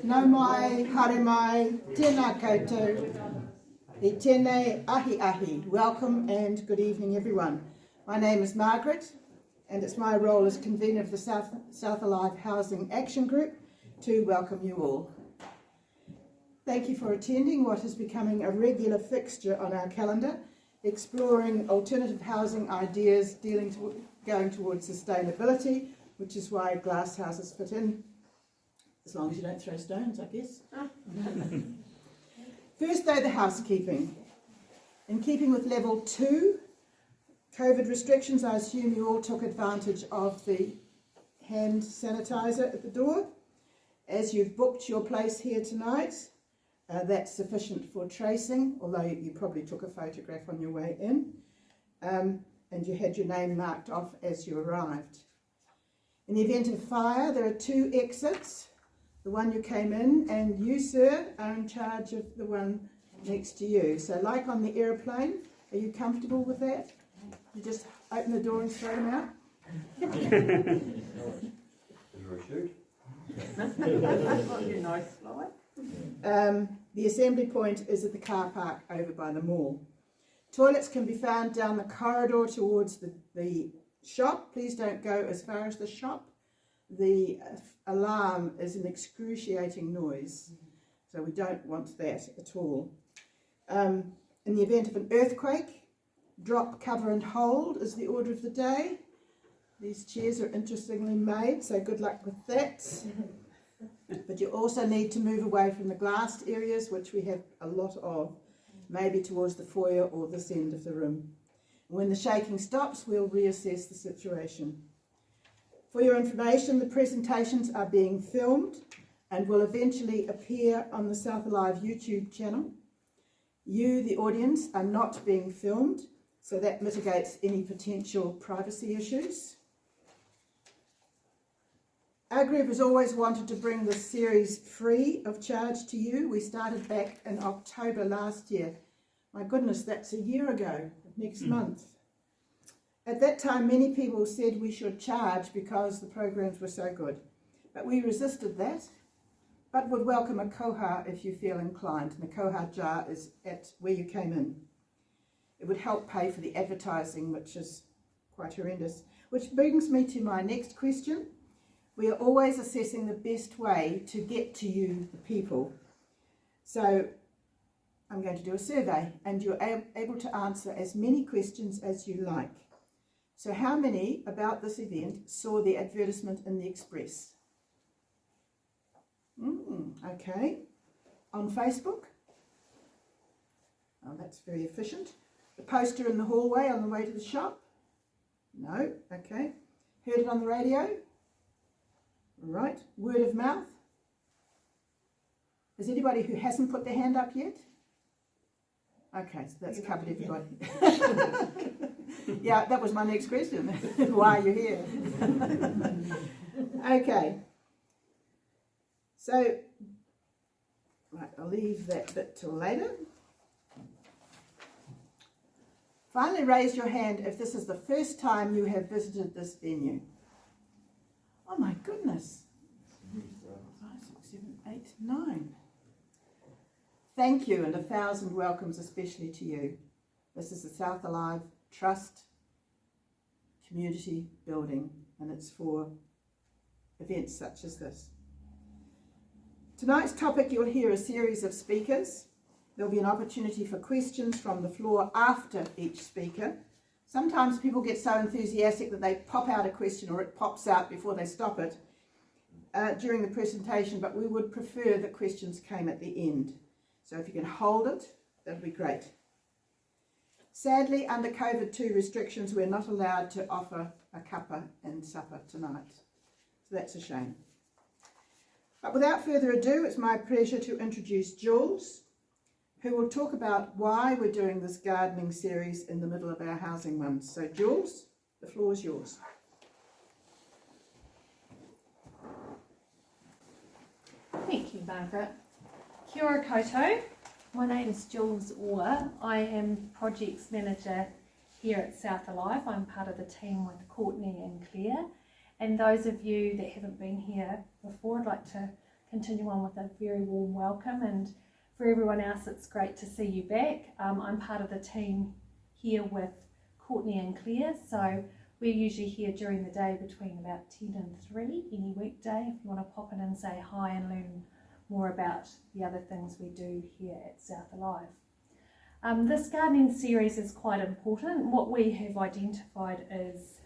Nau mai, haere mai, tēnā koutou, I tēnei ahi ahi. Welcome and good evening everyone. My name is Margaret and it's my role as convener of the South Alive Housing Action Group to welcome you all. Thank you for attending what is becoming a regular fixture on our calendar, exploring alternative housing ideas going towards sustainability, which is why glasshouses fit in. As long as you don't throw stones, I guess. First though, the housekeeping. In keeping with level 2 COVID restrictions, I assume you all took advantage of the hand sanitizer at the door. As you've booked your place here tonight, that's sufficient for tracing, although you probably took a photograph on your way in, and you had your name marked off as you arrived. In the event of fire, there are 2 exits. The one you came in, and you, sir, are in charge of the one next to you. So like on the aeroplane, are you comfortable with that? You just open the door and throw them out? Is there a chute? Nice flight. The assembly point is at the car park over by the mall. Toilets can be found down the corridor towards the shop. Please don't go as far as the shop. The alarm is an excruciating noise, so we don't want that at all. In the event of an earthquake, drop, cover and hold is the order of the day. These chairs are interestingly made, so good luck with that. But you also need to move away from the glassed areas, which we have a lot of, maybe towards the foyer or this end of the room. When the shaking stops, we'll reassess the situation. For your information, the presentations are being filmed and will eventually appear on the South Alive YouTube channel. You, the audience, are not being filmed, so that mitigates any potential privacy issues. Our group has always wanted to bring this series free of charge to you. We started back in October last year. My goodness, that's a year ago, next month. At that time, many people said we should charge because the programs were so good. But we resisted that, but would welcome a koha if you feel inclined. And a koha jar is at where you came in. It would help pay for the advertising, which is quite horrendous. Which brings me to my next question. We are always assessing the best way to get to you, the people. So I'm going to do a survey, and you're able to answer as many questions as you like. So how many about this event saw the advertisement in the Express? Okay. On Facebook? Oh, that's very efficient. The poster in the hallway on the way to the shop? No. Okay. Heard it on the radio? Right. Word of mouth? Is anybody who hasn't put their hand up yet? Okay, so that's covered everybody. Yeah, that was my next question. Why are you here? Okay. So, right, I'll leave that bit till later. Finally, raise your hand if this is the first time you have visited this venue. Oh my goodness. 5, 6, 7, 8, 9. Thank you, and 1,000 welcomes especially to you. This is the South Alive Trust community building, and it's for events such as this. Tonight's topic, you'll hear a series of speakers. There'll be an opportunity for questions from the floor after each speaker. Sometimes people get so enthusiastic that they pop out a question, or it pops out before they stop it during the presentation, but we would prefer that questions came at the end. So if you can hold it, that'd be great. Sadly, under COVID-2 restrictions, we're not allowed to offer a cuppa and supper tonight. So that's a shame. But without further ado, it's my pleasure to introduce Jules, who will talk about why we're doing this gardening series in the middle of our housing months. So Jules, the floor is yours. Thank you, Margaret. Kia ora koutou. My name is Jules Orr. I am Projects Manager here at South Alive. I'm part of the team with Courtney and Claire. And those of you that haven't been here before, I'd like to continue on with a very warm welcome, and for everyone else, it's great to see you back. I'm part of the team here with Courtney and Claire, so we're usually here during the day between about 10 and 3 any weekday if you want to pop in and say hi and learn more about the other things we do here at South Alive. This gardening series is quite important. What we have identified is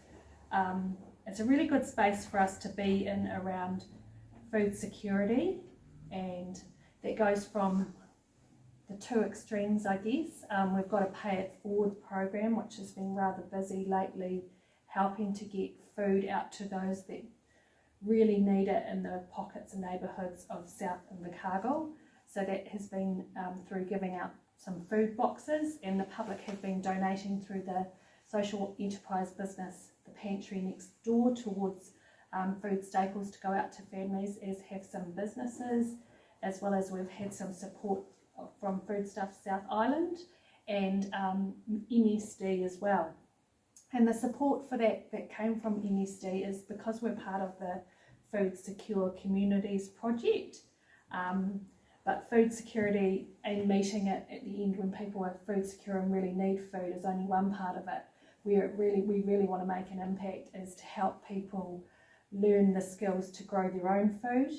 it's a really good space for us to be in around food security, and that goes from the two extremes, I guess. We've got a Pay It Forward program, which has been rather busy lately, helping to get food out to those that really need it in the pockets and neighbourhoods of South Invercargill. So that has been through giving out some food boxes, and the public have been donating through the social enterprise business, the pantry next door, towards food staples to go out to families, as have some businesses, as well as we've had some support from Foodstuffs South Island and NSD as well. And the support for that came from NSD is because we're part of the Food Secure Communities project. But food security and meeting it at the end when people are food secure and really need food is only one part of it. We really want to make an impact is to help people learn the skills to grow their own food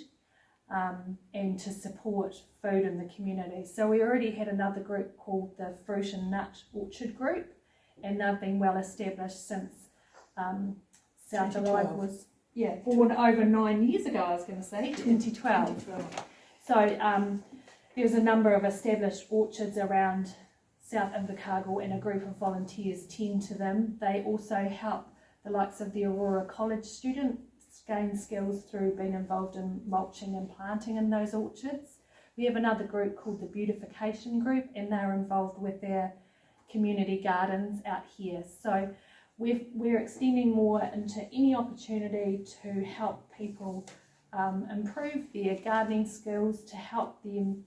and to support food in the community. So we already had another group called the Fruit and Nut Orchard Group, and they've been well established since South Alive was born over 9 years ago, I was going to say, 2012. So there's a number of established orchards around South Invercargill, and a group of volunteers tend to them. They also help the likes of the Aurora College students gain skills through being involved in mulching and planting in those orchards. We have another group called the Beautification Group, and they're involved with their community gardens out here. So we're extending more into any opportunity to help people improve their gardening skills, to help them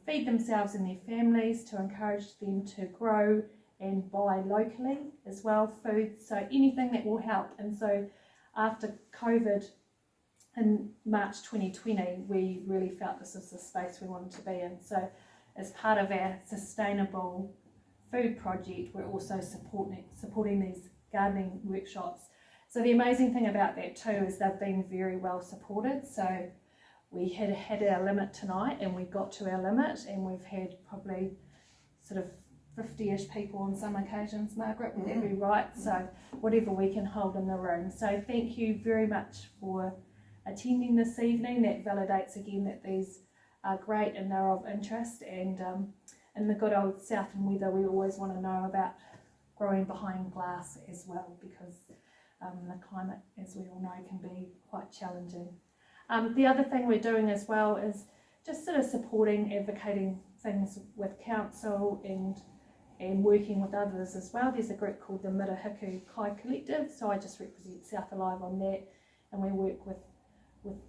feed themselves and their families, to encourage them to grow and buy locally as well, food, so anything that will help. And so after COVID in March 2020, we really felt this is the space we wanted to be in. So as part of our sustainable food project, we're also supporting these gardening workshops. So the amazing thing about that too is they've been very well supported. So we had our limit tonight, and we got to our limit, and we've had probably sort of 50-ish people on some occasions, Margaret, would that be right? So whatever we can hold in the room. So thank you very much for attending this evening. That validates again that these are great and they're of interest, and in the good old southern weather we always want to know about growing behind glass as well, because the climate, as we all know, can be quite challenging. The other thing we're doing as well is just sort of supporting, advocating things with council and working with others as well. There's a group called the Mirahiku Kai Collective, so I just represent South Alive on that, and we work with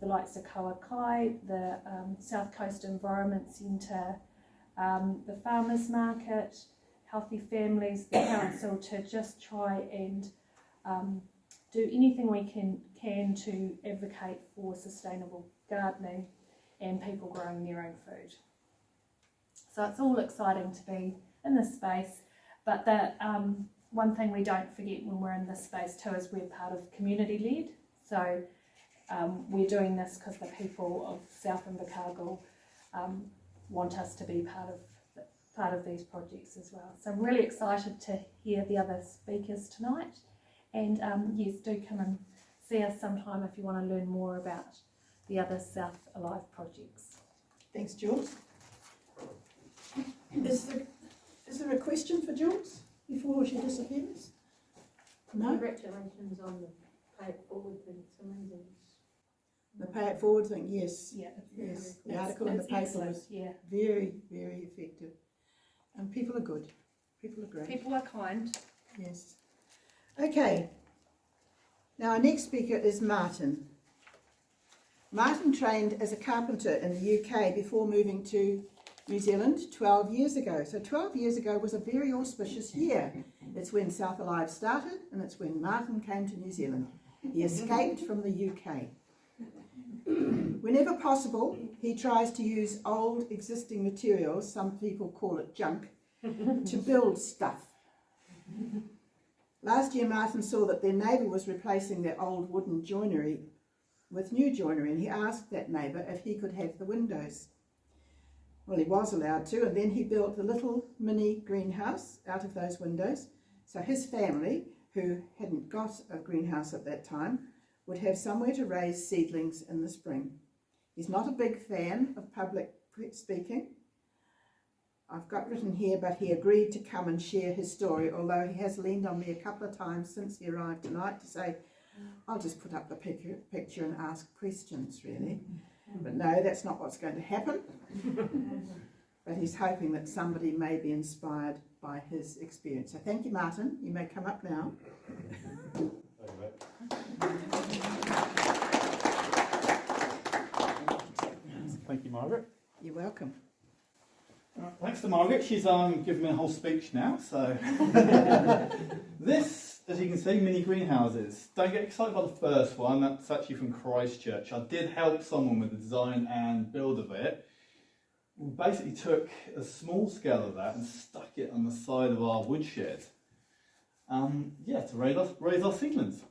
the likes of Kaua Kai, the South Coast Environment Centre, the Farmers Market, Healthy Families, the council, to just try and do anything we can to advocate for sustainable gardening and people growing their own food. So it's all exciting to be in this space, but the one thing we don't forget when we're in this space too is we're part of community-led. So we're doing this because the people of South Invercargill want us to be part of these projects as well. So I'm really excited to hear the other speakers tonight, and yes, do come and see us sometime if you want to learn more about the other South Alive projects. Thanks, Jules. Is there a question for Jules before she disappears? No? Congratulations on the Pay It Forward thing, it's amazing. The Pay It Forward thing, yes. Yeah, Yes, the article in the paper was very, very effective. And people are good. People are great. People are kind. Yes. Okay. Now our next speaker is Martin. Martin trained as a carpenter in the UK before moving to New Zealand 12 years ago. So 12 years ago was a very auspicious year. It's when South Alive started, and it's when Martin came to New Zealand. He escaped from the UK. Whenever possible, he tries to use old existing materials, some people call it junk, to build stuff. Last year Martin saw that their neighbour was replacing their old wooden joinery with new joinery, and he asked that neighbour if he could have the windows. Well, he was allowed to, and then he built a little mini greenhouse out of those windows, so his family, who hadn't got a greenhouse at that time, would have somewhere to raise seedlings in the spring. He's not a big fan of public speaking. I've got written here, but he agreed to come and share his story, although he has leaned on me a couple of times since he arrived tonight to say, I'll just put up the picture and ask questions, really. But no, that's not what's going to happen. But he's hoping that somebody may be inspired by his experience. So thank you, Martin. You may come up now. Thank you, Margaret. You're welcome. Thanks to Margaret. She's given me a whole speech now. So this, as you can see, mini greenhouses. Don't get excited by the first one. That's actually from Christchurch. I did help someone with the design and build of it. We basically took a small scale of that and stuck it on the side of our woodshed. To raise our seedlings.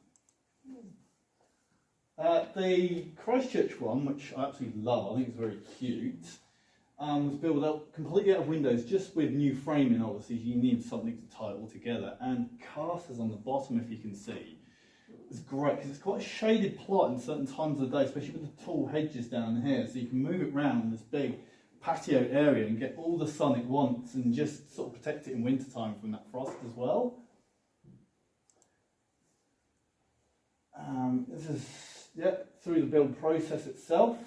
The Christchurch one, which I absolutely love, I think it's very cute, was built up completely out of windows, just with new framing. Obviously you need something to tie it all together, and casters on the bottom, if you can see. It's great because it's quite a shaded plot in certain times of the day, especially with the tall hedges down here, so you can move it around this big patio area and get all the sun it wants, and just sort of protect it in winter time from that frost as well. This is through the build process itself.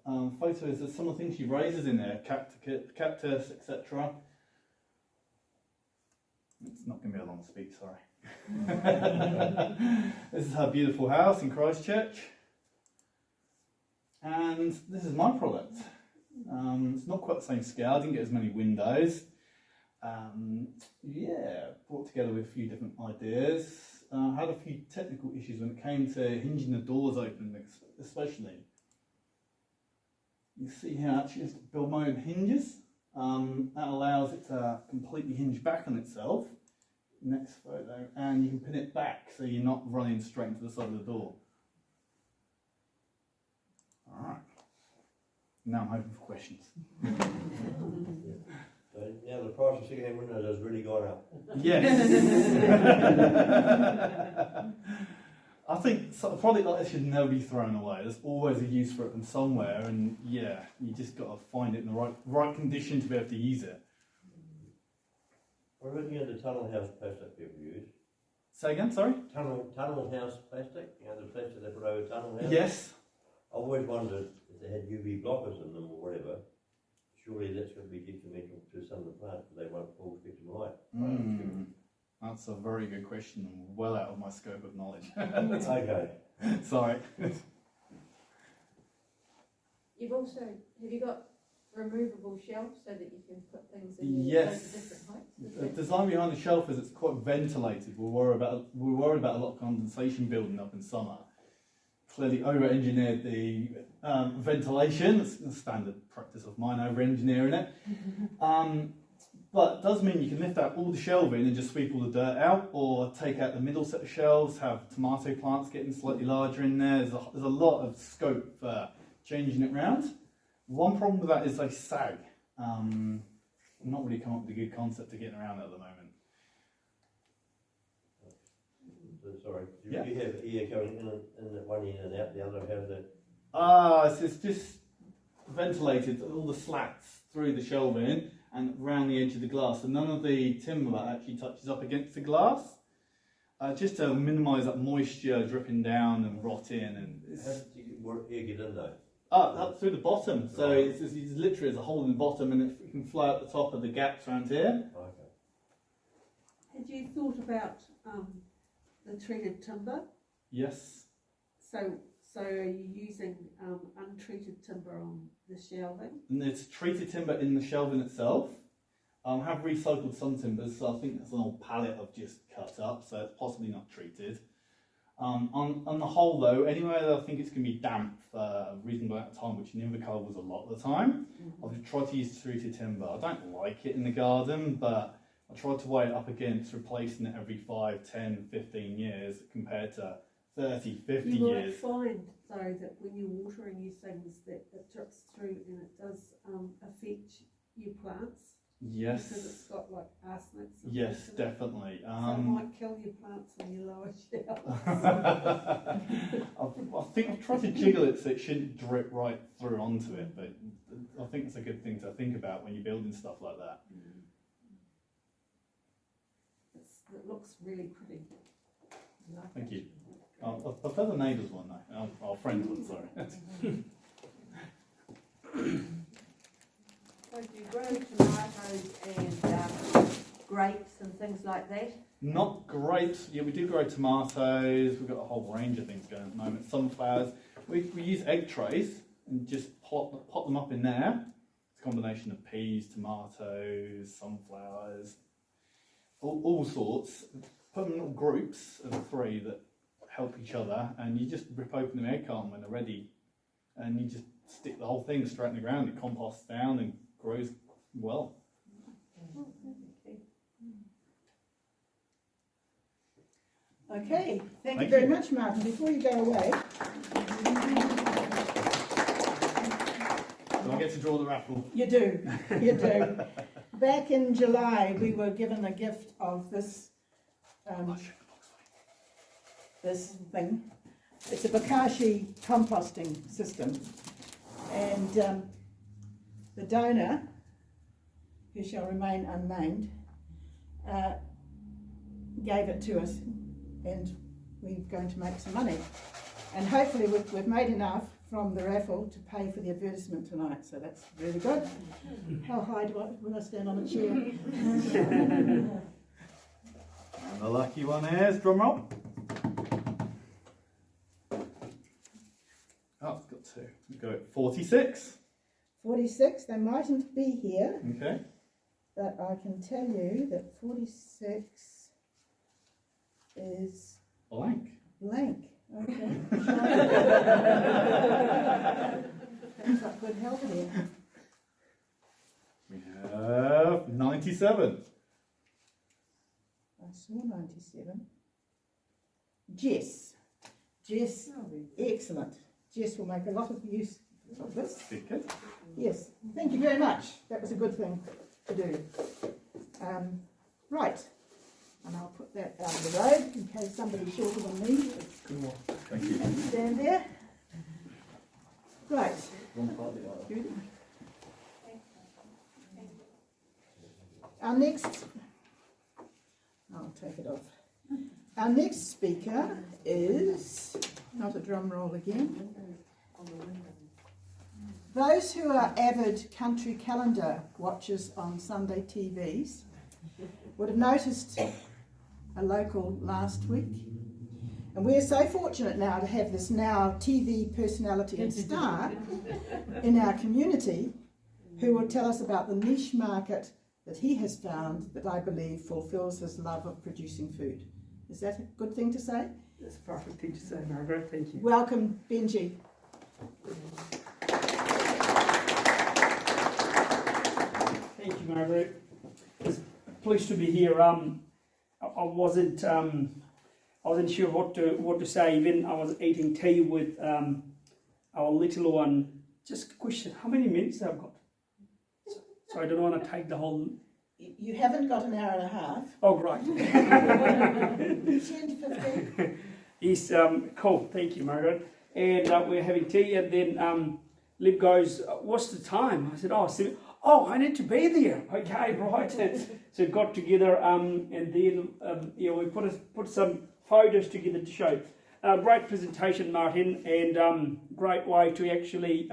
Photos of some of the things she raises in there, cactus, etc. It's not going to be a long speech, sorry. This is her beautiful house in Christchurch. And this is my product. It's not quite the same scale, I didn't get as many windows. Brought together with a few different ideas. Had a few technical issues when it came to hinging the doors open, especially. You see here, I actually have to build my own hinges. That allows it to completely hinge back on itself. Next photo, and you can pin it back so you're not running straight into the side of the door. Alright. Now I'm hoping for questions. So now the price of second-hand windows has really gone up. Yes. I think a product like this should never be thrown away. There's always a use for it from somewhere, and you just got to find it in the right condition to be able to use it. We're looking at the tunnel house plastic people use. Say again, sorry? Tunnel house plastic, the plastic they put over tunnel house. Yes. I always wondered if they had UV blockers in them or whatever. Surely that's going to be detrimental to some of the plants because they won't fall spectrum light. That's a very good question and well out of my scope of knowledge. Okay. Sorry. Have you got removable shelves so that you can put things in Yes. different heights? The design behind the shelf is it's quite ventilated. We're worried about a lot of condensation building up in summer. Clearly over-engineered the ventilation. It's a standard practice of mine, over-engineering it. But it does mean you can lift out all the shelving and just sweep all the dirt out, or take out the middle set of shelves, have tomato plants getting slightly larger in there. There's a lot of scope for changing it round. One problem with that is they sag. I'm not really come up with a good concept to getting around it at the moment. Sorry. Yeah. You have air going in at one end and out the other. How's that? It's just ventilated, all the slats through the shelving and around the edge of the glass, so none of the timber that actually touches up against the glass, just to minimise that moisture dripping down and rot in. And How does air get in though? Up through the bottom, so Right. it's literally there's a hole in the bottom, and it can fly up the top of the gaps around here. Okay. Had you thought about the treated timber? Yes. So are you using untreated timber on the shelving? And it's treated timber in the shelving itself. I have recycled some timbers, so I think that's an old pallet I've just cut up, so it's possibly not treated. On the whole, though, anywhere that I think it's going to be damp for a reasonable amount of time, which in Invercargill was a lot of the time, I've tried to use treated timber. I don't like it in the garden, but I tried to weigh it up against replacing it every 5, 10, 15 years compared to 30, 50 You might years. find though that when you're watering your things that it drips through and it does affect your plants. Yes. Because it's got like arsenic. Yes, definitely. So it might kill your plants in your lower shelves. I think I've tried to jiggle it so it shouldn't drip right through onto it, but I think it's a good thing to think about when you're building stuff like that. It looks really pretty. I like Thank it. you. I prefer the neighbours one though, our friends one, sorry. So do you grow tomatoes and grapes and things like that? Not grapes, yeah, we do grow tomatoes, we've got a whole range of things going at the moment, sunflowers. We use egg trays and just pot them up in there. It's a combination of peas, tomatoes, sunflowers, all sorts. Put them in little groups of 3 that help each other, and you just rip open the egg carton when they're ready, and you just stick the whole thing straight in the ground. It composts down and grows well. Okay, thank you Thank very you. much, Martin. Before you go away, Do I get to draw the raffle? you do, you do. Back in July, we were given a gift of this this thing. It's a bokashi composting system, and the donor, who shall remain unnamed, gave it to us, and we're going to make some money. And hopefully we've made enough from the raffle to pay for the advertisement tonight, so that's really good. How high will I stand on a chair? And the lucky one is, drum roll. Oh, it's got 2. We go at 46. 46, they mightn't be here, Okay. but I can tell you that 46 is Blank. blank. Okay. Things like good health here. We have 97. I saw 97. Jess. Jess, excellent. Jess will make a lot of use of this. Good. Yes, thank you very much. That was a good thing to do. Right, and I'll put that out of the road in case somebody's shorter than me. Good one. Thank you. Stand there. Right. Wrong part of the aisle. Good. Our next, I'll take it off. Our next speaker is, not a drum roll again. Those who are avid country calendar watchers on Sunday TVs would have noticed a local last week. And we're so fortunate now to have this now TV personality and star in our community who will tell us about the niche market that he has found that I believe fulfills his love of producing food. Is that a good thing to say? That's a perfect thing to say, Margaret. Thank you. Welcome, Benji. Thank you, Margaret. It's pleased to be here. I wasn't sure what to say. Even I was eating tea with our little one. Just a question: how many minutes I've got? So I don't want to take the whole. You haven't got an hour and a half. Oh, right. 10 to 15. Yes, cool. Thank you, Margaret. And we're having tea, and then Lib goes, "What's the time?" I said, "Oh, I need to be there." Okay, right. So got together, and then we put some photos together to show. Great presentation, Martin, and great way to actually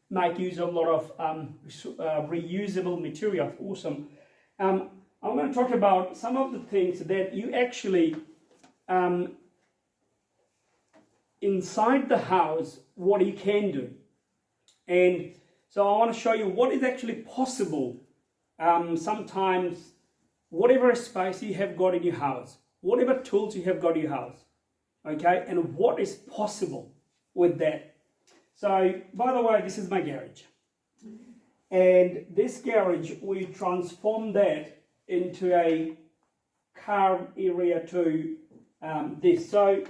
make use of a lot of reusable material. Awesome. I'm going to talk about some of the things that you actually inside the house, what you can do. And so I want to show you what is actually possible. Sometimes, whatever space you have got in your house, whatever tools you have got in your house, okay, and what is possible with that. So, by the way, this is my garage. And this garage, we transformed that into a car area to this. So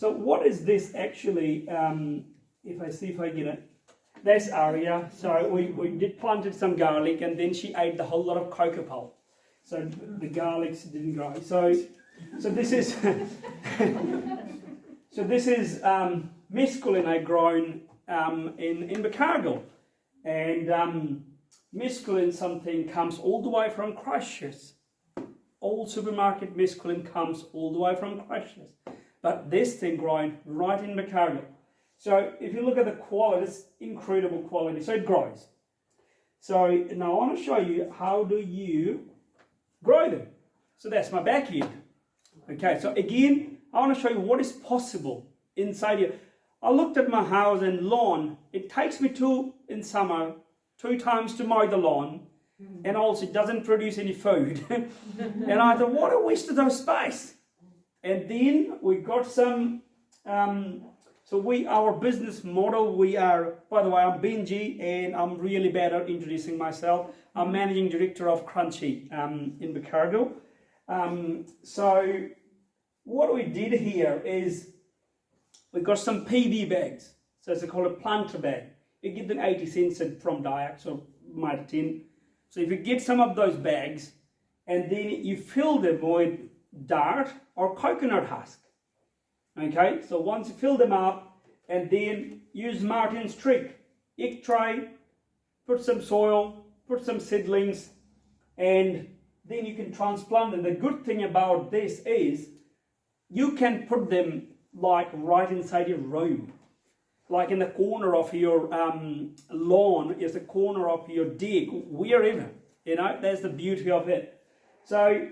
what is this actually? If I see if I get it. This area, so we did planted some garlic, and then she ate the whole lot of cocoa pulp. So the garlics didn't grow. So this is mescaline I grown in Invercargill, and mescaline something comes all the way from Christchurch. All supermarket mescaline comes all the way from Christchurch, but this thing growing right in Invercargill. So if you look at the quality, it's incredible quality. So it grows. So now I want to show you how do you grow them. So that's my backyard. Okay, so again, I want to show you what is possible inside here. I looked at my house and lawn. It takes me in summer 2 times to mow the lawn, and also it doesn't produce any food. And I thought, what a waste of those space. And then we got some. Our business model, we are, by the way, I'm Benji, and I'm really bad at introducing myself. I'm managing director of Crunchy in Invercargill. So what we did here is we got some PB bags. So it's called a planter bag. You get them 80 cents from Dyax or Mitre 10. So if you get some of those bags, and then you fill them with dirt or coconut husk. Okay, so once you fill them up, and then use Martin's trick. Egg tray, put some soil, put some seedlings, and then you can transplant them. The good thing about this is you can put them like right inside your room. Like in the corner of your lawn, is the corner of your deck, wherever. You know, that's the beauty of it. So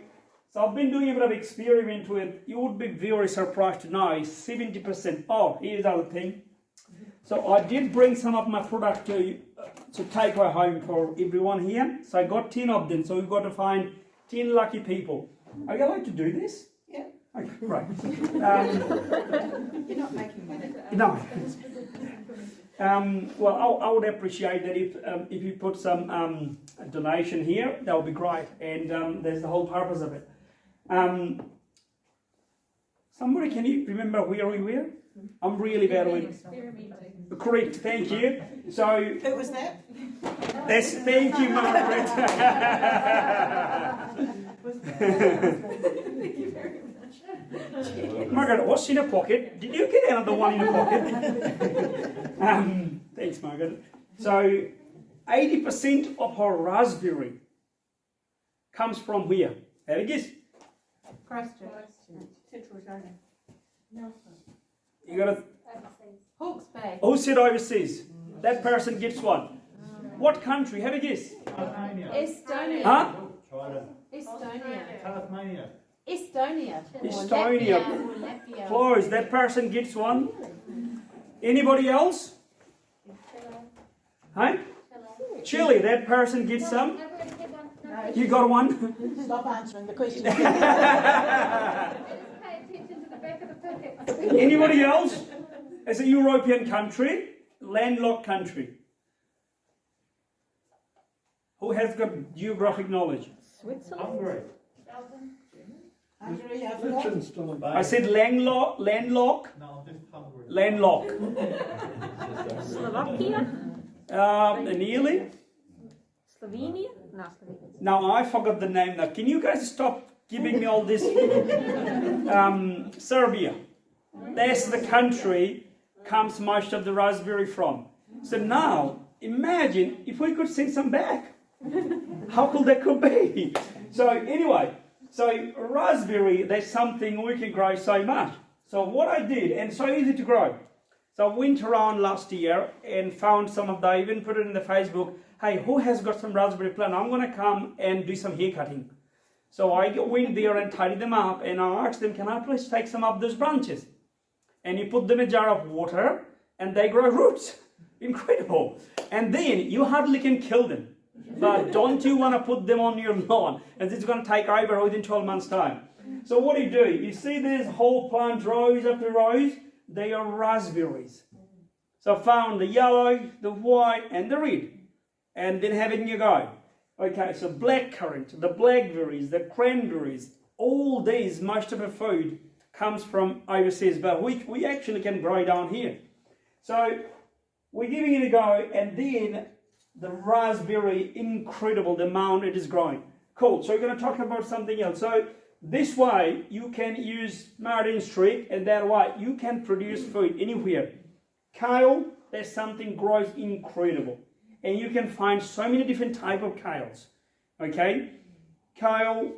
I've been doing a bit of experiment with, you would be very surprised to know, 70%. Oh, here's the other thing. So I did bring some of my product to take home for everyone here. So I got 10 of them. So we've got to find 10 lucky people. Are you allowed to do this? Yeah. Okay, right. You're not making money. No. Well, I would appreciate that if you put some donation here, that would be great. And there's the whole purpose of it. Somebody, can you remember where we were? I'm really bad with. Correct, thank you. So Who was that? thank you, Margaret. Thank you very much. Margaret, what's in your pocket? Did you get another one in your pocket? Thanks, Margaret. So 80% of her raspberry comes from where? Have a guess. Christchurch. Central Australia. You got to. Hawke's Bay. Who said overseas? That person gets one. What country? Have a guess. Estonia. Huh? China. Estonia. Tasmania. Estonia. Estonia. Close. That person gets one. Anybody else? Huh? Chile. That person gets some. You got one? Stop answering the question. Anybody else? It's a European country, landlocked country. Who has got geographic knowledge? Hungary. Hungary, I forgot. I said landlocked. No, I'm just hungry. Landlocked. Slovakia? Nearly. Slovenia? No, Slovenia. Now I forgot the name. Now, can you guys stop giving me all this? Serbia. That's the country comes most of the raspberry from. So now, imagine if we could send some back. How cool that could be. So anyway, so raspberry, that's something we can grow so much. So what I did, and so easy to grow. So I went around last year and found some of them, even put it in the Facebook. Hey, who has got some raspberry plant? I'm going to come and do some hair cutting. So I went there and tidied them up, and I asked them, can I please take some of those branches? And you put them in a jar of water, and they grow roots. Incredible. And then you hardly can kill them. But don't you want to put them on your lawn, and it's going to take over within 12 months' time. So what do? You see these whole plant rows after rows? They are raspberries. So I found the yellow, the white, and the red. And then have it in your go. Okay, so blackcurrant, the blackberries, the cranberries, all these, most of the food comes from overseas, but we actually can grow down here. So we're giving it a go, and then the raspberry, incredible the amount it is growing. Cool, so we're going to talk about something else. So this way you can use Martin Street, and that way you can produce food anywhere. Kale, there's something grows incredible. And you can find so many different type of kales. Okay? Kale,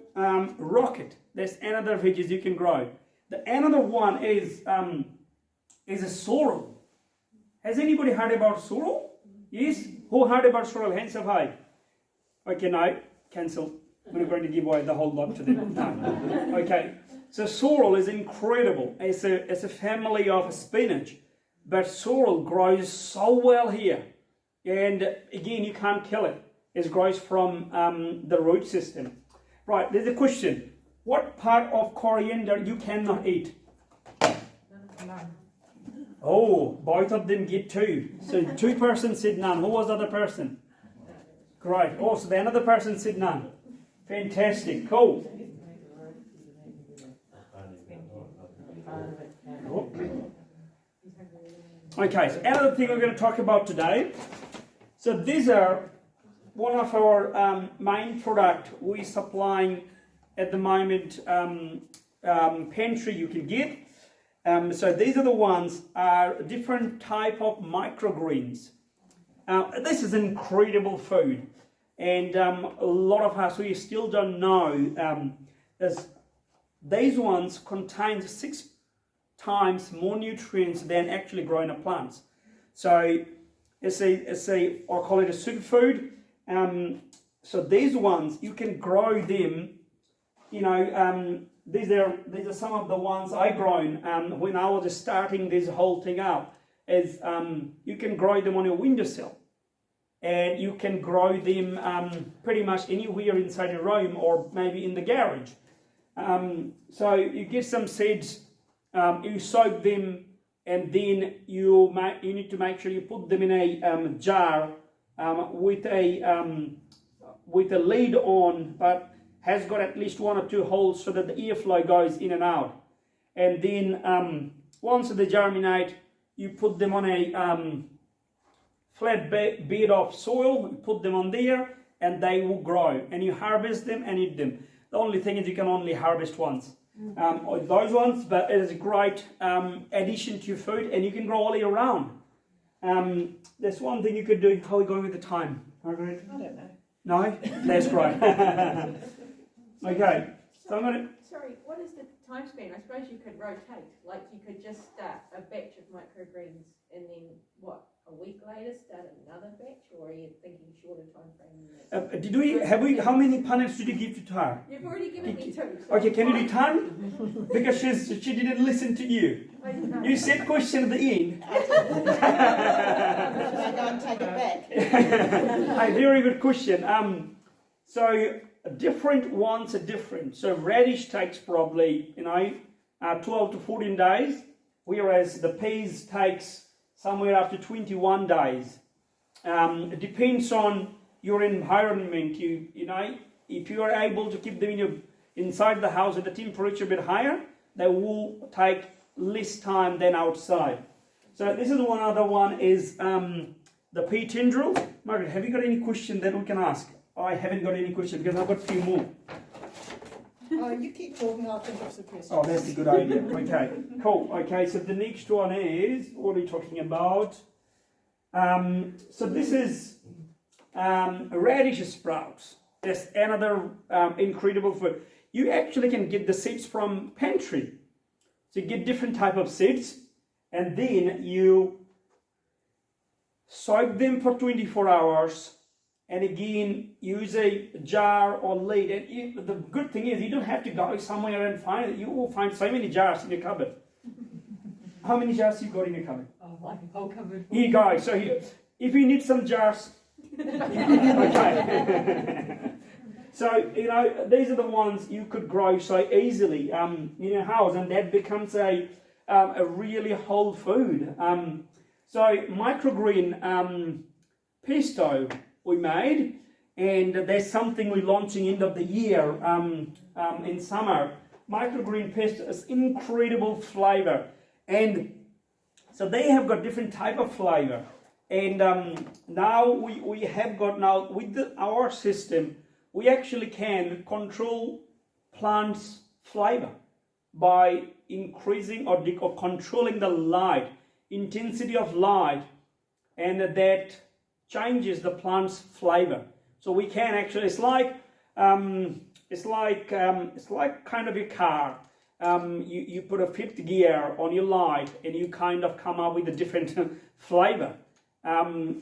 rocket, there's another veggies you can grow. The another one is a sorrel. Has anybody heard about sorrel? Yes? Who heard about sorrel? Hands up high. Okay, no, cancel. We're going to give away the whole lot to them. No. Okay, so sorrel is incredible. It's a family of spinach, but sorrel grows so well here. And again, you can't kill it. It grows from the root system. Right, there's a question. What part of coriander you cannot eat? Oh, both of them get 2. So 2 persons said none. Who was the other person? Great. Oh, so the another person said none. Fantastic. Cool. Okay, so another thing we're going to talk about today. So these are one of our main product we're supplying at the moment, pantry you can get. So these are the ones, are different type of microgreens. This is incredible food, and a lot of us, we still don't know, these ones contain 6 times more nutrients than actually growing up plants. So it's a I call it a superfood. So these ones, you can grow them, you know, these are some of the ones I grown when I was starting this whole thing out. Is you can grow them on your windowsill, and you can grow them pretty much anywhere inside your room or maybe in the garage. So you get some seeds, you soak them, and then you need to make sure you put them in a jar with a lid on, but has got at least 1 or 2 holes so that the airflow goes in and out. And then once they germinate, you put them on a flat bed of soil, you put them on there, and they will grow. And you harvest them and eat them. The only thing is you can only harvest once. Those ones, but it is a great addition to your food, and you can grow all year round. There's one thing you could do. How are we going with the time, Margaret? I don't know. No? That's great. Okay. So I'm going to... Sorry, what is the time span? I suppose you could rotate. Like you could just start a batch of microgreens and then, what, a week later start another batch? Or are you thinking shorter time frame? How many panels did you give to Tara? You've already given me 2. So Okay, can you do 10? Because she didn't listen to you. You said question at the end. Should I go and take it back? A very good question. So different ones are different. So radish takes probably 12 to 14 days, whereas the peas takes somewhere after 21 days. It depends on your environment. You know, if you are able to keep them inside the house at the temperature a bit higher, they will take less time than outside. So this is one other one is the pea tendrils. Margaret, have you got any question that we can ask? I haven't got any question because I've got a few more. Oh, you keep talking, I'll think of some questions. Oh, that's a good idea. Okay, cool. Okay, so the next one is, what are you talking about? So this is radish sprouts. That's another incredible food. You actually can get the seeds from pantry. So you get different type of seeds, and then you soak them for 24 hours, and again use a jar or lid. And the good thing is you don't have to go somewhere and find it. You will find so many jars in your cupboard. How many jars you got in your cupboard? oh, like a whole cupboard. Here you go. So if you need some jars, okay. So, these are the ones you could grow so easily in your house, and that becomes a really whole food. So microgreen pesto we made, and there's something we're launching end of the year in summer. Microgreen pesto is incredible flavor, and so they have got different type of flavor. And now we have got now with our system, we actually can control plants' flavor by increasing or controlling the light, intensity of light, and that changes the plant's flavor. So we can actually, it's like kind of your car. You put a fifth gear on your light, and you kind of come up with a different flavor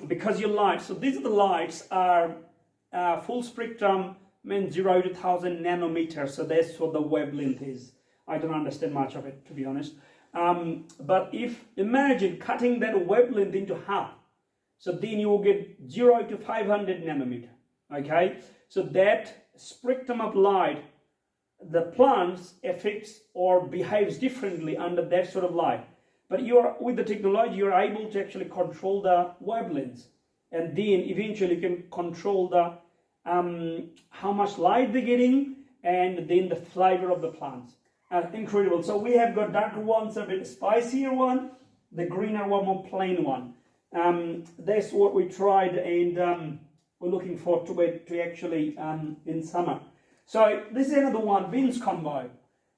because your light. So these are the lights are full spectrum, means 0 to 1000 nanometers. So that's what the wavelength is. I don't understand much of it, to be honest. But if imagine cutting that wavelength into half, so then you will get 0 to 500 nanometer. Okay, so that spectrum of light, the plants affects or behaves differently under that sort of light. But with the technology, you're able to actually control the wavelengths, and then eventually you can control the how much light they're getting, and then the flavor of the plants. Incredible. So we have got darker ones, a bit spicier one, the greener one, more plain one. That's what we tried, and we're looking forward to it to actually in summer. So this is another one, beans combo.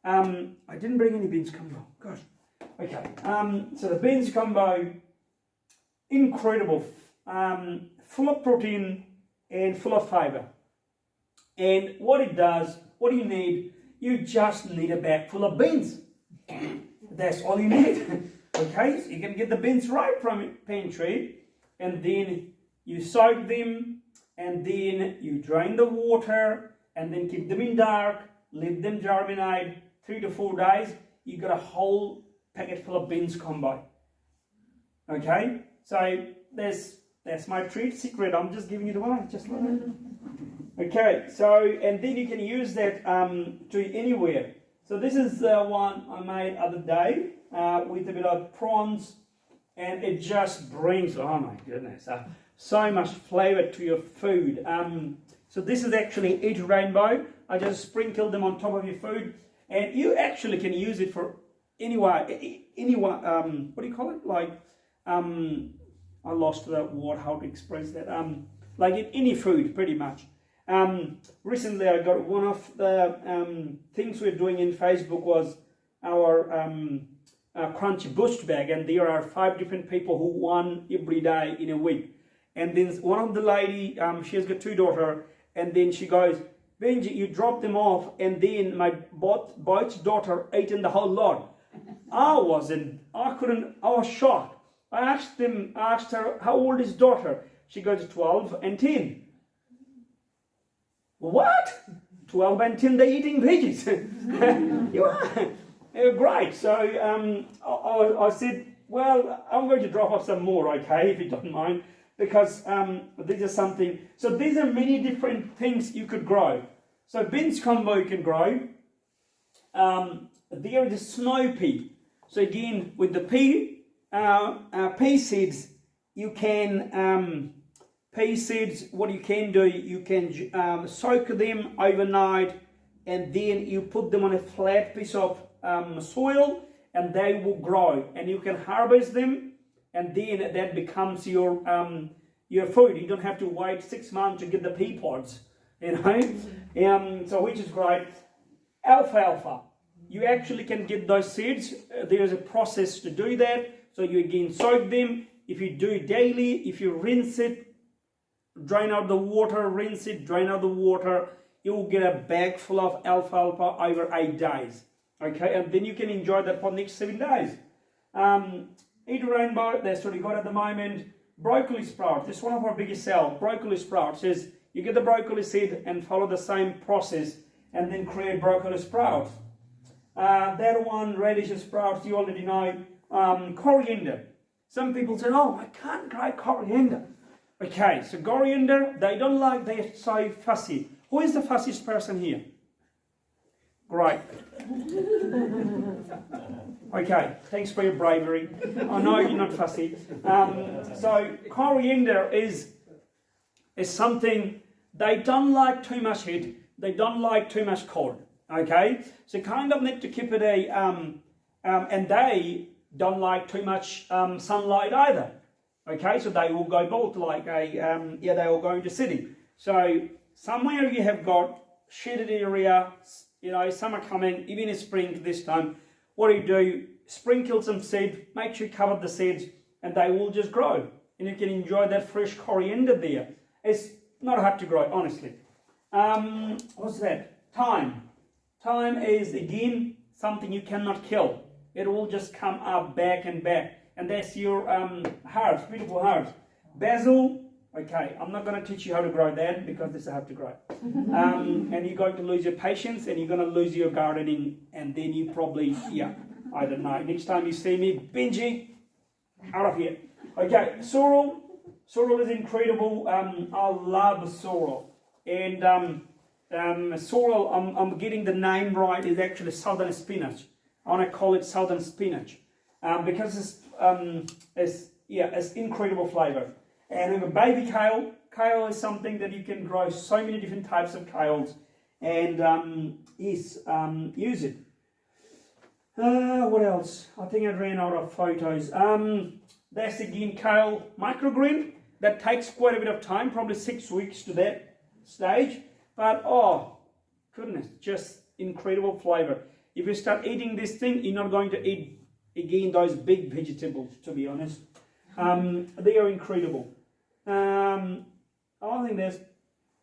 I didn't bring any beans combo. Gosh. Okay. So the beans combo, incredible, full of protein and full of fiber. And what it does, what do you need? You just need a bag full of beans. That's all you need. Okay, so you can get the beans right from pantry, and then you soak them, and then you drain the water, and then keep them in dark, let them germinate 3 to 4 days. You got a whole packet full of beans combo. Okay, so that's my treat secret. I'm just giving it away, just like that. Okay, so and then you can use that to anywhere. So this is one I made other day with a bit of prawns, and it just brings, oh my goodness, so much flavor to your food. So this is actually 8 rainbow. I just sprinkled them on top of your food, and you actually can use it for anyone. What do you call it? Like, I lost the word how to express that. Like in any food, pretty much. Recently, I got one of the things we're doing in Facebook was our crunchy boost bag, and there are 5 different people who won every day in a week. And then one of the lady, she has got 2 daughters, and then she goes, Benji, you dropped them off, and then my both daughter ate in the whole lot. I was shocked. I asked her, how old is daughter? She goes 12 and 10. What? 12 and 10, they're eating veggies. You are great. So I said, well, I'm going to drop off some more, okay, if you don't mind, because these are something. So these are many different things you could grow. So beans combo you can grow. There is a snow pea. So again, with the pea seeds, you can pea seeds. What you can do, you can soak them overnight, and then you put them on a flat piece of soil, and they will grow. And you can harvest them, and then that becomes your food. You don't have to wait 6 months to get the pea pods, you know. So which is great. Alfalfa. You actually can get those seeds. There's a process to do that. So you again soak them. If you do it daily, if you rinse it, drain out the water, rinse it, drain out the water, you will get a bag full of alfalfa over 8 days. Okay, and then you can enjoy that for the next 7 days. Eat rainbow, that's what you got at the moment. Broccoli sprout, this is one of our biggest sell. Broccoli sprout says you get the broccoli seed and follow the same process, and then create broccoli sprouts. That one, radish sprouts, you already know. Coriander. Some people say, oh, I can't grow coriander. Okay, so coriander, they don't like, they're so fussy. Who is the fussiest person here? Great. Okay, thanks for your bravery. I know you're not fussy. So coriander is something, they don't like too much heat, they don't like too much cold. Okay, so kind of need to keep it and they don't like too much sunlight either. Okay, so they will go both like they will go into city. So somewhere you have got shaded area, summer coming, even in spring this time. What do? Sprinkle some seed, make sure you cover the seeds, and they will just grow. And you can enjoy that fresh coriander there. It's not hard to grow, honestly. What's that? Thyme. Thyme is, again, something you cannot kill. It will just come up back and back. And that's your herbs, beautiful herbs. Basil, okay, I'm not going to teach you how to grow that because this is how to grow. And you're going to lose your patience and you're going to lose your gardening, and then you probably, I don't know. Next time you see me, Benji, out of here. Okay, sorrel. Sorrel is incredible. I love sorrel. And sorrel, I'm getting the name right, is actually southern spinach. I want to call it southern spinach because it's incredible flavour. And a baby kale. Kale is something that you can grow so many different types of kales and use it. What else? I think I ran out of photos. That's again kale microgreen. That takes quite a bit of time, probably 6 weeks to that stage. But oh, goodness, just incredible flavour. If you start eating this thing, you're not going to eat again those big vegetables, to be honest. They are incredible. I think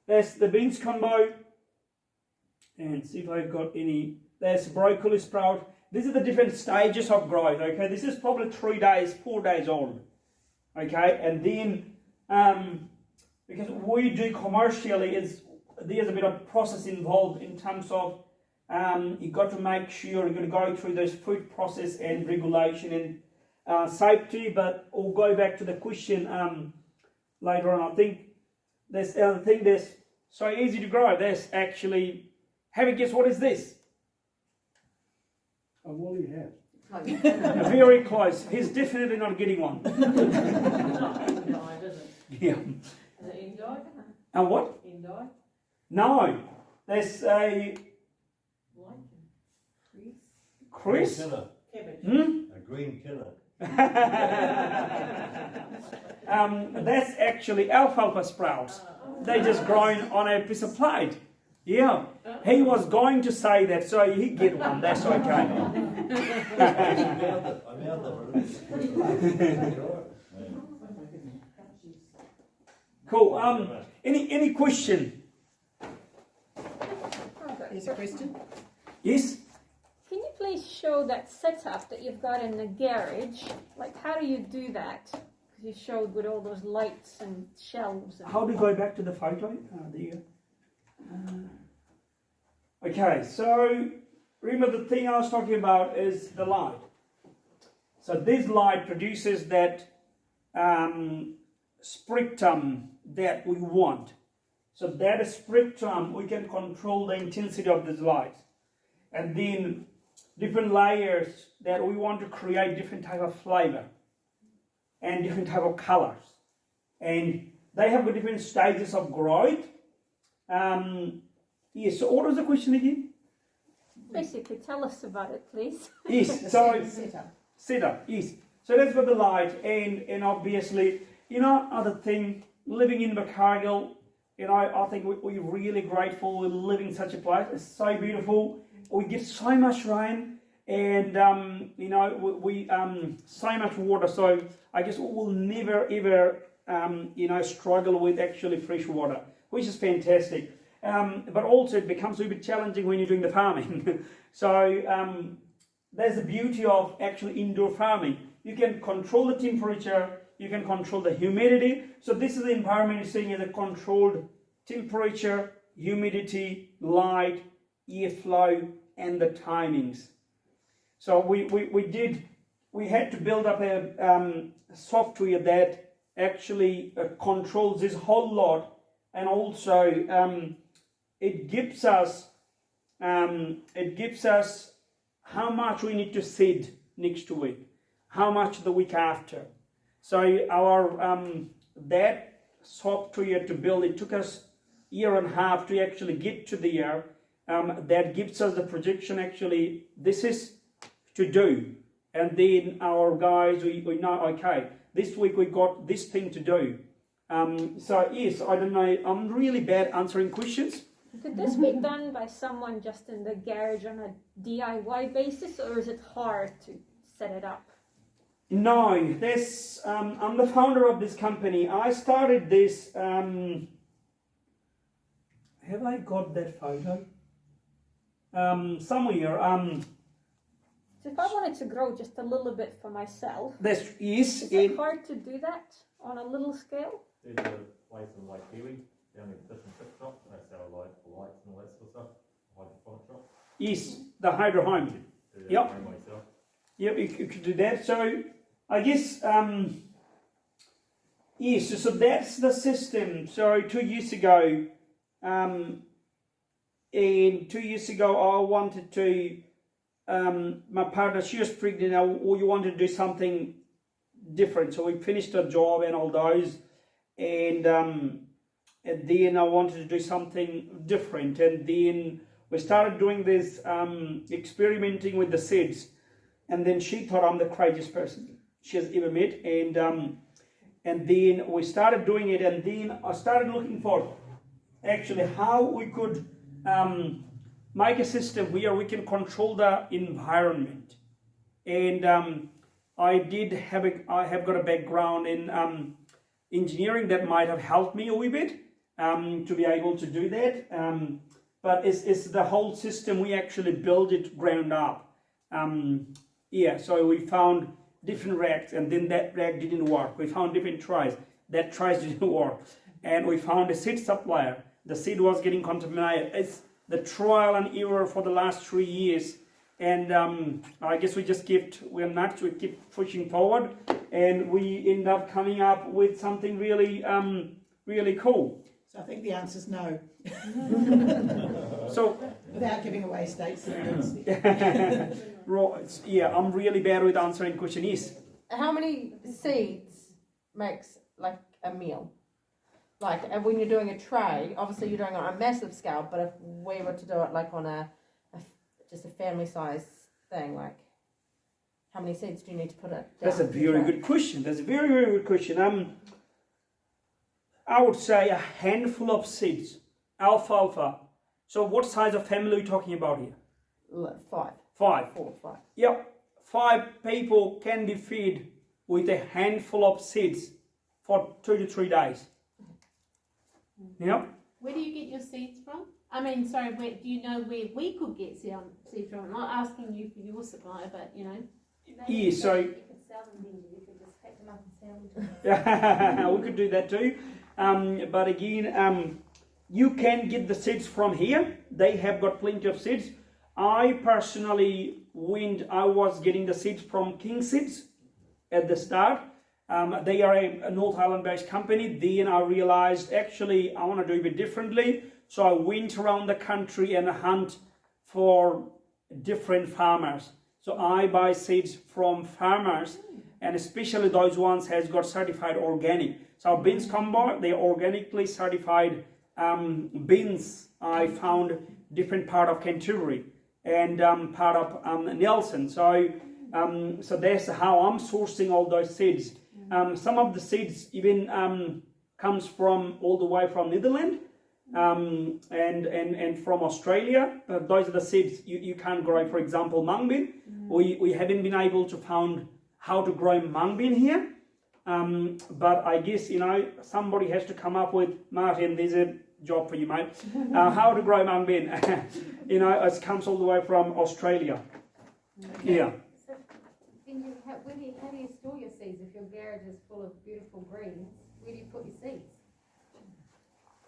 there's the beans combo. And see if I've got any. There's broccoli sprout. These are the different stages of growth, okay? This is probably 3 days, 4 days old, okay? And then, because we do commercially, there's a bit of process involved in terms of you've got to make sure you're going to go through those food process and regulation and safety, but we'll go back to the question later on. I think there's so easy to grow. There's actually, have a guess, what is this? A woolly hat. Very close. He's definitely not getting one. Yeah. And what? No. There's a Chris? A green killer. That's actually alfalfa sprouts. They just growing on a piece of plate. Yeah. He was going to say that, so he get one. That's okay. I'm out there. Cool. Any question? Here's a question. Yes? Can you please show that setup that you've got in the garage? Like, how do you do that? Because you showed with all those lights and shelves. And How do you go back to the photo? There. Okay, so remember the thing I was talking about is the light. So this light produces that spectrum that we want. So that spectrum, we can control the intensity of this light. And then different layers that we want to create different type of flavor and different type of colors. And they have different stages of growth. Yes, so what was the question again? basically, tell us about it, please. Yes, so setup, yes. So that's got the light, and obviously, other thing, living in Invercargill, I think we're really grateful we live in such a place. It's so beautiful. We get so much rain, and we so much water. So I guess we will never ever struggle with actually fresh water, which is fantastic. But also it becomes a bit challenging when you're doing the farming. So there's the beauty of actually indoor farming. You can control the temperature, you can control the humidity. So this is the environment you're seeing as a controlled temperature, humidity, light, airflow, and the timings. So we had to build up a software that actually controls this whole lot, and also it gives us how much we need to seed next week, how much the week after. So our that software to build, it took us a year and a half to actually get to the year. That gives us the projection, actually this is to do, and then our guys, we know, okay, this week we got this thing to do. So yes, I don't know, I'm really bad answering questions. Could this be done by someone just in the garage on a DIY basis, or is it hard to set it up? No, this I'm the founder of this company. I started this. Have I got that photo? Somewhere. So if I wanted to grow just a little bit for myself, This is is it hard to do that on a little scale? There's a place in Lake Kiwi, down in the fish and chip shop, they sell like lights and all that sort of stuff, hydroponic shop. Yes, the hydro home. Do that Yep. at home myself. Yep, you could do that. So I guess yes. So that's the system. So 2 years ago, and 2 years ago, I wanted to. My partner, she was pregnant. We wanted to do something different. So we finished our job and all those, and then I wanted to do something different. And then we started doing this, experimenting with the seeds. And then she thought I'm the craziest person she has ever met. And then we started doing it. And then I started looking for actually how we could make a system where we can control the environment. And I have got a background in engineering that might have helped me a wee bit to be able to do that. But it's the whole system. We actually build it ground up. So we found different racks, and then that rack didn't work. We found different trays. That trays didn't work. And we found a seed supplier. The seed was getting contaminated. It's the trial and error for the last 3 years. And I guess we just kept pushing forward, and we end up coming up with something really, really cool. So I think the answer is no, So, without giving away state secrets. right, yeah, I'm really bad with answering question. Yes. How many seeds makes like a meal? Like, and when you're doing a tray, obviously you're doing it on a massive scale, but if we were to do it like on just a family size thing, like how many seeds do you need to put it down? That's a very good question. That's a very, very good question. I would say a handful of seeds. Alfalfa. So what size of family are we talking about here? 5. 5. 4, 5. Yep. 5 people can be fed with a handful of seeds for 2 to 3 days. Yep. Where do you get your seeds from? I mean, sorry, do you know where we could get seeds from? I'm not asking you for your supply, but you know. Yeah, so You could sell them, then you could just pick them up and sell them. we could do that too. But again, you can get the seeds from here. They have got plenty of seeds. I personally I was getting the seeds from King Seeds at the start. They are a North Island based company. Then I realized actually I want to do a bit differently. So I went around the country and hunt for different farmers. So I buy seeds from farmers, and especially those ones has got certified organic. So our beans combo, they're organically certified beans. I found different part of Canterbury and part of Nelson. So that's how I'm sourcing all those seeds. Some of the seeds even comes from all the way from Netherlands and from Australia. Those are the seeds you can't grow. For example, mung bean. We haven't been able to find how to grow mung bean here. But I guess, somebody has to come up with, Martin, there's a job for you, mate. How to grow mung bean. It comes all the way from Australia. Okay. Yeah. So, how do you store your seeds if your garage is full of beautiful greens? Where do you put your seeds?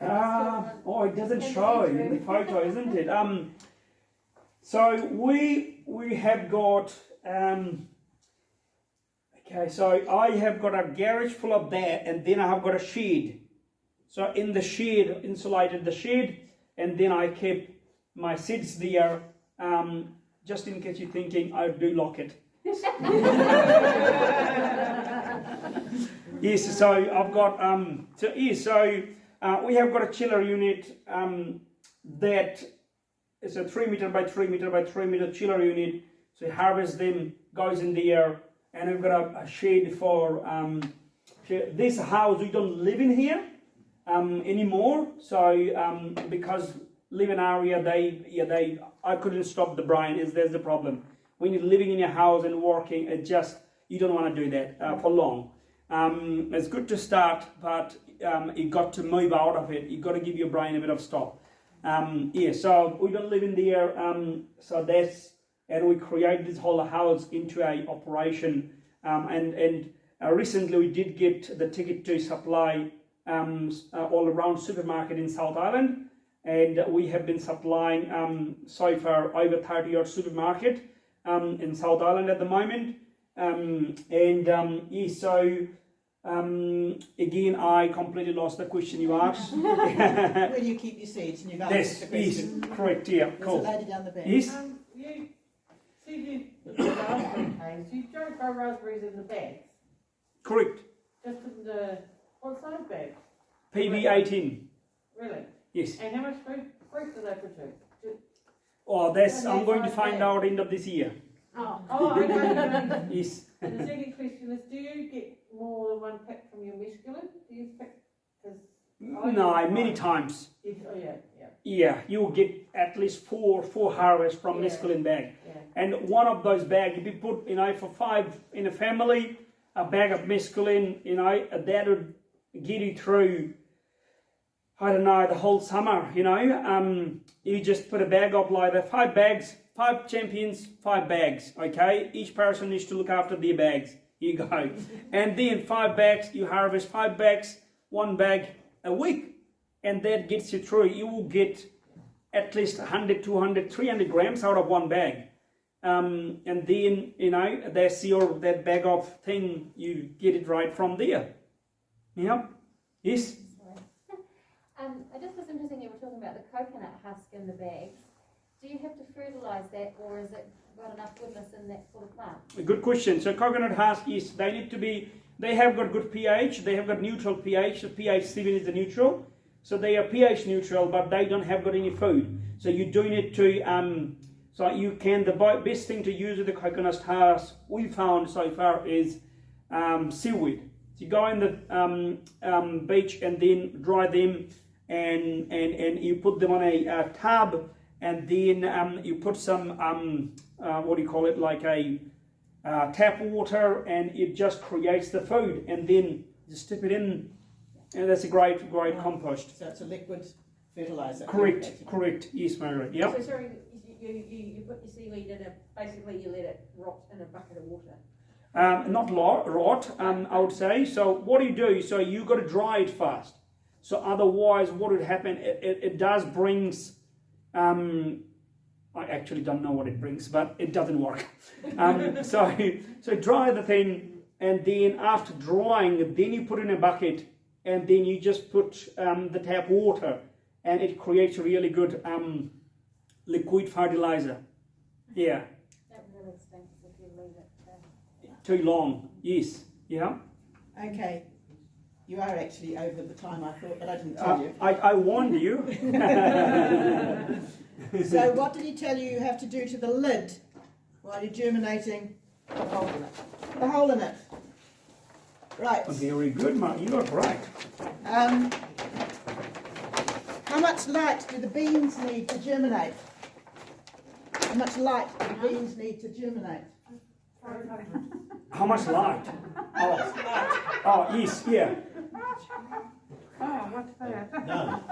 It doesn't show in the photo, isn't it? So we have got. So I have got a garage full of that, and then I have got a shed. So in the shed, insulated the shed, and then I kept my seeds there, just in case you're thinking I do lock it. Yes, so I've got we have got a chiller unit that is a 3 meter by 3 meter by 3 meter chiller unit. So you harvest them, goes in the air, and we've got a shade for this house. We don't live in here anymore. So because living area, I couldn't stop the brine. There's the problem. When you're living in your house and working, you don't want to do that for long. It's good to start, but you got to move out of it. You got to give your brain a bit of stop. So we don't live in there. And we create this whole house into a operation. And recently we did get the ticket to supply all around supermarket in South Island, and we have been supplying so far over 30 odd supermarket in South Island at the moment. Again, I completely lost the question you asked. Where do you keep your seeds? And you've answered the question. Yes, correct, yeah, cool. There's a lady down the bench. Yes? The raspberry canes, you don't grow raspberries in the bags, Correct. just in the, what size bag? PB18. Really? Yes. And how much fruit do they produce? Oh, I'm going to find out end of this year. Okay. Yes. And the second question is, do you get more than one pick from your mescaline? Do you pick? No, many times. Yeah. Yeah, you will get at least four harvests from mescaline bag. Yeah. And one of those bags, if you put, for 5 in a family, a bag of mescaline, that would get you through, I don't know, the whole summer, You just put a bag up like that, 5 bags, 5 champions, 5 bags, okay? Each person needs to look after their bags. Here you go. And then 5 bags, you harvest 5 bags, 1 bag a week. And that gets you through. You will get at least 100, 200, 300 grams out of 1 bag. And then, that's that bag of thing, you get it right from there. Yeah? Yes? I just was interested, you were talking about the coconut husk in the bags. Do you have to fertilise that, or is it got enough goodness in that for the plant? A good question. So coconut husk they have got good pH, they have got neutral pH, so pH 7 is the neutral. So they are pH neutral, but they don't have got any food. So you're doing it to, the best thing to use with the coconut husk we found so far is seaweed. So you go in the beach and then dry them, and you put them on a tub, and then you put some, like a tap water, and it just creates the food, and then just dip it in, and that's a great compost. So it's a liquid fertiliser. Correct. Yes, Margaret. Yep. So sorry, you put your seaweed in basically you let it rot in a bucket of water. Not rot, I would say. So what do you do? So you got to dry it fast. So otherwise, what would happen? It does brings. I actually don't know what it brings, but it doesn't work. So dry the thing, and then after drying, then you put in a bucket, and then you just put the tap water, and it creates a really good liquid fertilizer. Yeah. That really stinks if you leave it Too long. Yes. Yeah. Okay. You are actually over the time I thought, but I didn't tell you. I warned you. So what did he tell you have to do to the lid while you're germinating? The hole in it. The hole in it. Right. Very good, Mark. You are right. How much light do the beans need to germinate? How much light do the beans need to germinate? How much light? Oh, yes, yeah. None.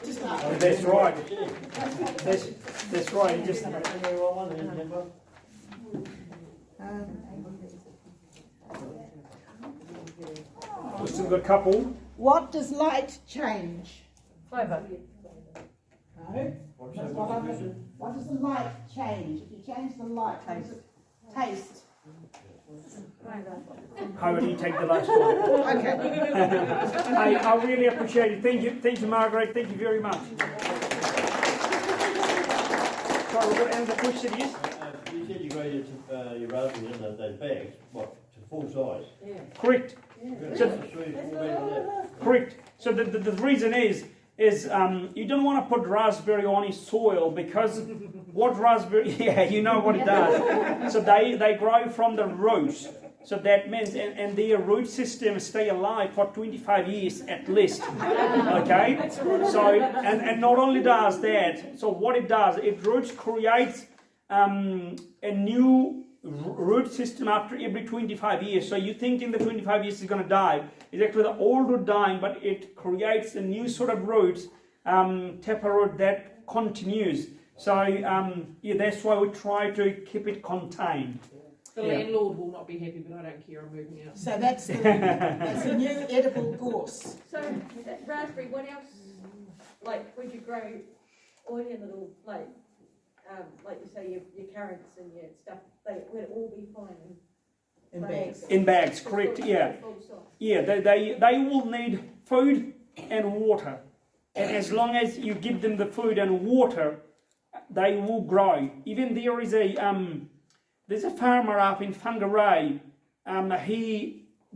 Just That's right. That's right. Just we still got a couple. what does light change? Flavour. No. What does the light change? If you change the light, what does it taste? How do you take the last one? Okay. I really appreciate it. Thank you, Margaret. Thank you very much. So we've got another question, yes? You said you graded your raspberries in those bags, what, to full size? Yeah. Correct. So, So, correct. So the reason is you don't want to put raspberry on his soil because what raspberry, yeah, you know what it does. So they grow from the roots. So that means, and their root system stay alive for 25 years at least. Okay? So, and not only does that, so what it does, it roots creates a new root system after every 25 years. So you think in the 25 years it's going to die. It's actually the old root dying, but it creates a new sort of root, taproot that continues. So yeah, that's why we try to keep it contained. The landlord will not be happy, but I don't care, I'm moving out. So that's the new edible gorse. So that raspberry, what else, like, would you grow all your little, like you say, your carrots and your stuff, they would all be fine In bags. In bags, correct, yeah. Yeah, they will need food and water. And as long as you give them the food and water, they will grow. Even there's a farmer up in Whangarei.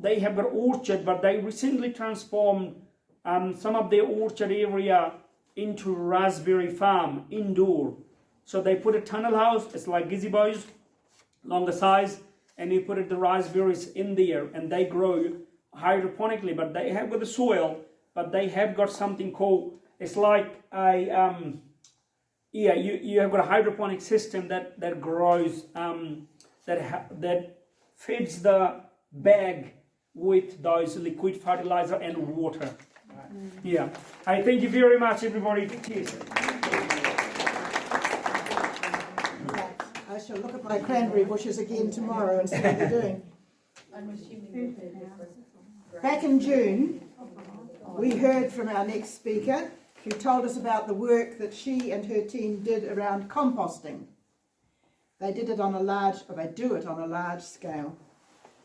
They have got orchard, but they recently transformed some of their orchard area into raspberry farm, indoor. So they put a tunnel house, it's like gazebos, longer size, and you put the raspberries in there, and they grow hydroponically, but they have got the soil, but they have got something called, it's like a, you have got a hydroponic system that grows, that feeds the bag with those liquid fertilizer and water. Yeah. I thank you very much, everybody. Cheers. I shall look at my cranberry bushes again tomorrow and see what they're doing. I'm assuming Back in June, we heard from our next speaker who told us about the work that she and her team did around composting. They did it on a large, or they do it on a large scale.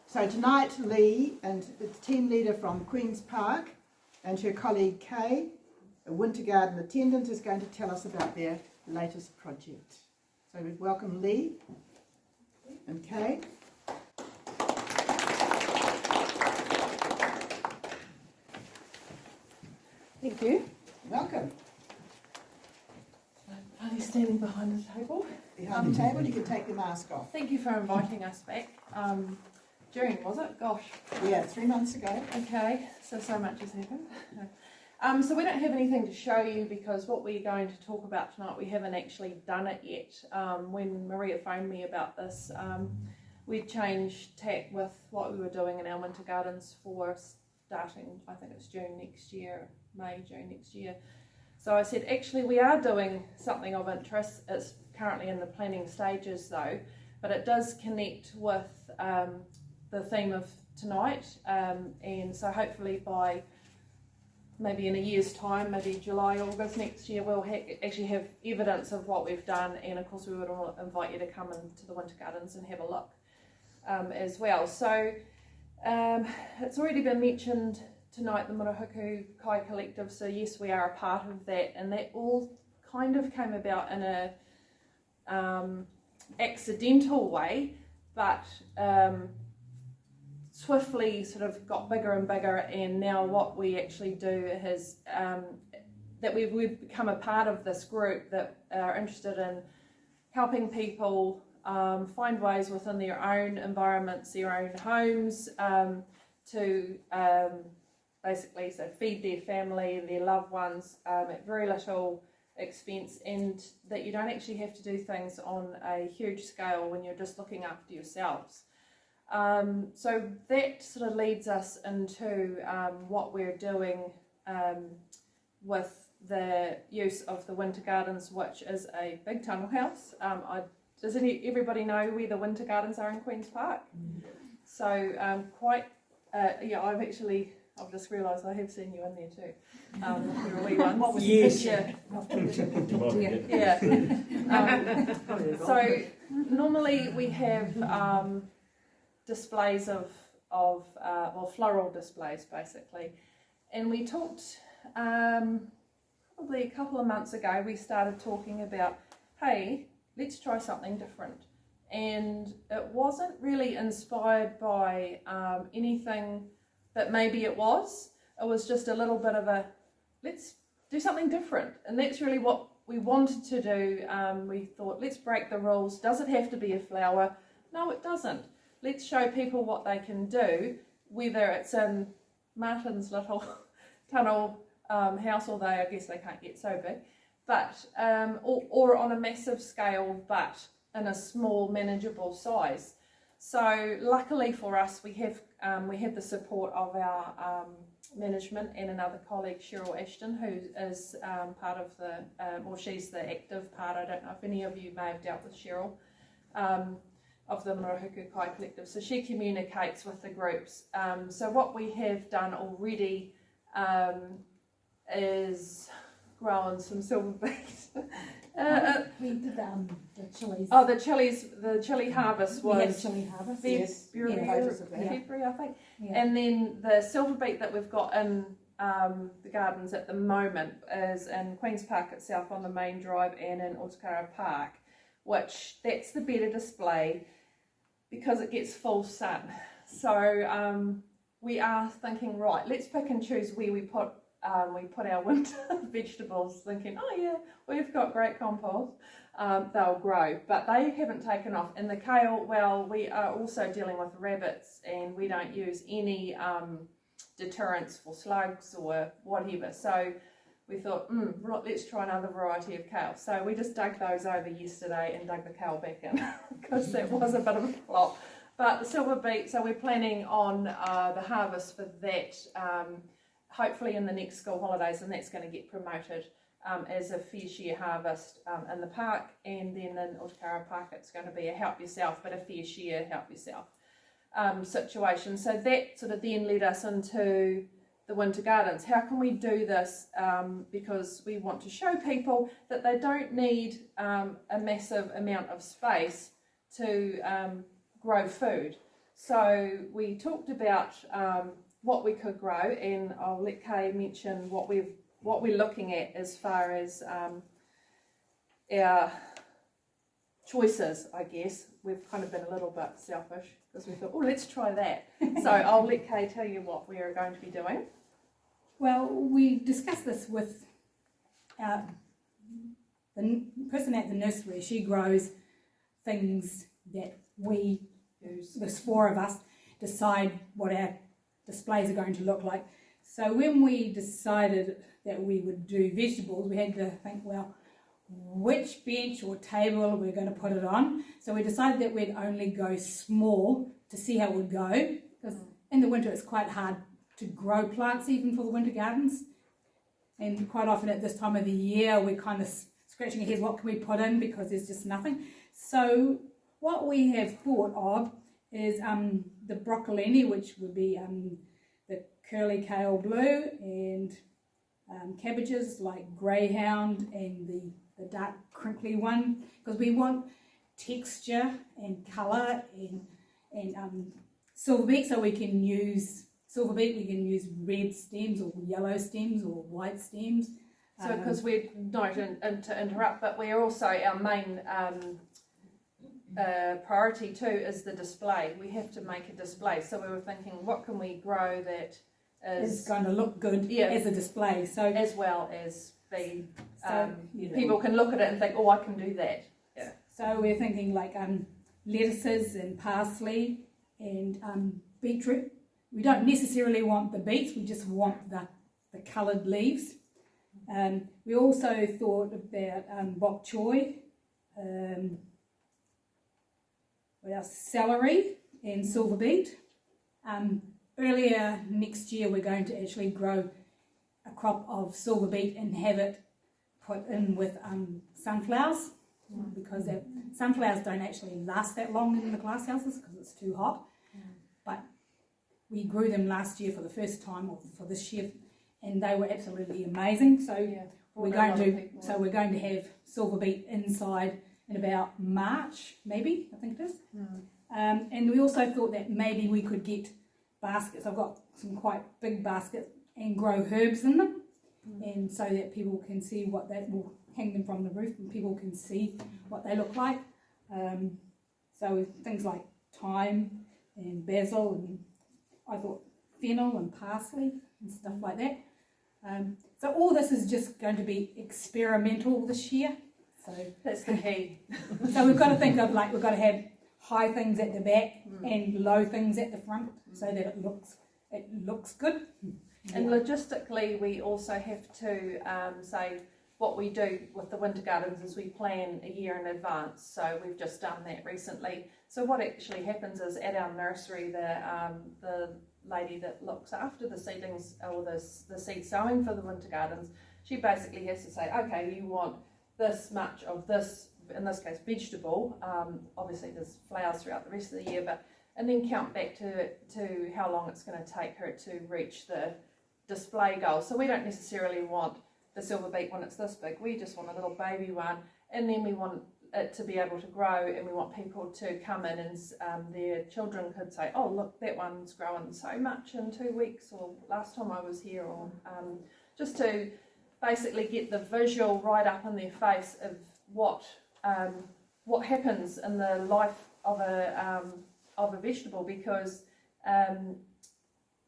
So tonight, Lee and the team leader from Queen's Park and her colleague Kay, a winter garden attendant, is going to tell us about their latest project. So we welcome Lee and Kay. Thank you. Welcome. Are you standing behind the table? Behind the table, you can take the mask off. Thank you for inviting us back. June, was it? Gosh. Yeah, 3 months ago. Okay, so much has happened. So we don't have anything to show you because what we're going to talk about tonight, we haven't actually done it yet. When Maria phoned me about this, we'd changed tack with what we were doing in our winter gardens for starting, I think it's June next year, June next year. So I said, actually, we are doing something of interest. It's currently in the planning stages though, but it does connect with the theme of tonight. And so hopefully by maybe in a year's time, maybe July, August next year, we'll actually have evidence of what we've done. And of course, we would all invite you to come into the winter gardens and have a look as well. So it's already been mentioned tonight, the Murahuku Kai Collective, so yes, we are a part of that, and that all kind of came about in a accidental way, but swiftly sort of got bigger and bigger, and now what we actually do is that we've become a part of this group that are interested in helping people find ways within their own environments, their own homes, to basically so feed their family, their loved ones at very little expense, and that you don't actually have to do things on a huge scale when you're just looking after yourselves. So that sort of leads us into what we're doing with the use of the winter gardens, which is a big tunnel house. Does everybody know where the winter gardens are in Queen's Park? So I've just realised I have seen you in there too. You're a wee one. What was yes. Yeah. So normally we have displays of floral displays basically. And we talked probably a couple of months ago, we started talking about, hey, let's try something different. And it wasn't really inspired by anything that maybe it was. It was just a little bit of a, let's do something different. And that's really what we wanted to do. We thought, let's break the rules. Does it have to be a flower? No, it doesn't. Let's show people what they can do, whether it's in Martin's little tunnel house, although I guess they can't get so big, but or on a massive scale, but in a small, manageable size. So luckily for us, we had the support of our management and another colleague, Cheryl Ashton, who is part of the, or she's the active part. I don't know if any of you may have dealt with Cheryl, of the Murahuku Kai Collective. So she communicates with the groups. So what we have done already is grown some silver beet. We did the chilies. Oh, the chili harvest was we had chili harvest. February, I think. Yeah. And then the silver beet that we've got in the gardens at the moment is in Queen's Park itself on the main drive and in Otakara Park, which that's the better display because it gets full sun. So we are thinking, right, let's pick and choose where we put our winter vegetables, thinking, oh yeah, we've got great compost, they'll grow, but they haven't taken off. And the kale, well, we are also dealing with rabbits and we don't use any deterrents for slugs or whatever. So we thought, right, let's try another variety of kale. So we just dug those over yesterday and dug the kale back in because that was a bit of a flop. But the silver beet, so we're planning on the harvest for that hopefully in the next school holidays, and that's going to get promoted as a fair share harvest in the park, and then in Otakara Park it's going to be a help yourself, but a fair share help yourself situation. So that sort of then led us into the winter gardens. How can we do this? Because we want to show people that they don't need a massive amount of space to grow food. So we talked about what we could grow, and I'll let Kay mention what we're looking at as far as our choices. I guess we've kind of been a little bit selfish because we thought, oh, let's try that. So I'll let Kay tell you what we are going to be doing. Well, we discussed this with the person at the nursery. She grows things that we, there's four of us, decide what our displays are going to look like. So when we decided that we would do vegetables, we had to think, well, which bench or table we're going to put it on. So we decided that we'd only go small to see how it would go, because in the winter it's quite hard to grow plants even for the winter gardens, and quite often at this time of the year we're kind of scratching our heads, what can we put in, because there's just nothing. So what we have thought of is the broccolini, which would be the curly kale blue, and cabbages like greyhound and the dark crinkly one, because we want texture and colour, and silver beet, so we can use silver beet, we can use red stems or yellow stems or white stems. So because we're not to interrupt, but we're also, our main priority too is the display. We have to make a display, so we were thinking, what can we grow that is going to look good as a display, so as well as be people can look at it and think, oh, I can do that. Yeah. So we're thinking like lettuces and parsley and beetroot. We don't necessarily want the beets, we just want the coloured leaves. We also thought about bok choy, what else? Celery and silver beet. Earlier next year we're going to actually grow a crop of silver beet and have it put in with sunflowers, because sunflowers don't actually last that long in the glasshouses because it's too hot. But we grew them last year for the first time, or for this year, and they were absolutely amazing. So we're going to have silver beet inside in about March, maybe, I think it is. And we also thought that maybe we could get baskets. I've got some quite big baskets and grow herbs in them, and so that people can see what that will hang them from the roof and people can see what they look like. So things like thyme and basil, and I thought fennel and parsley and stuff like that. So all this is just going to be experimental this year. So That's the key. so we've got to think of we've got to have high things at the back and low things at the front so that it looks good. And logistically, we also have to say what we do with the winter gardens is we plan a year in advance. So we've just done that recently. So what actually happens is at our nursery, the lady that looks after the seedlings or the seed sowing for the winter gardens, she basically has to say, okay, you want this much of this, in this case vegetable, obviously there's flowers throughout the rest of the year, and then count back to how long it's going to take her to reach the display goal. So we don't necessarily want the silver beet when it's this big, we just want a little baby one, and then we want it to be able to grow, and we want people to come in and their children could say, oh look, that one's growing so much in 2 weeks, or last time I was here, or just to basically get the visual right up in their face of what happens in the life of a vegetable, because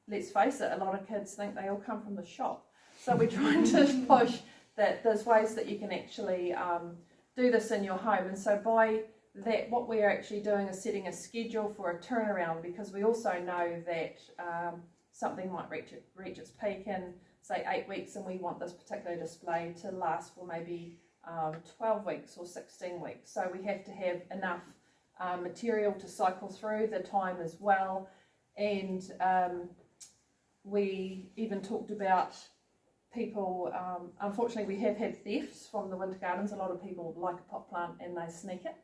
let's face it, a lot of kids think they all come from the shop. So we're trying to push that there's ways that you can actually do this in your home. And so by that, what we're actually doing is setting a schedule for a turnaround, because we also know that something might reach its peak in, say, 8 weeks, and we want this particular display to last for maybe 12 weeks or 16 weeks. So we have to have enough material to cycle through the time as well. And we even talked about people, unfortunately we have had thefts from the winter gardens. A lot of people like a pot plant and they sneak it,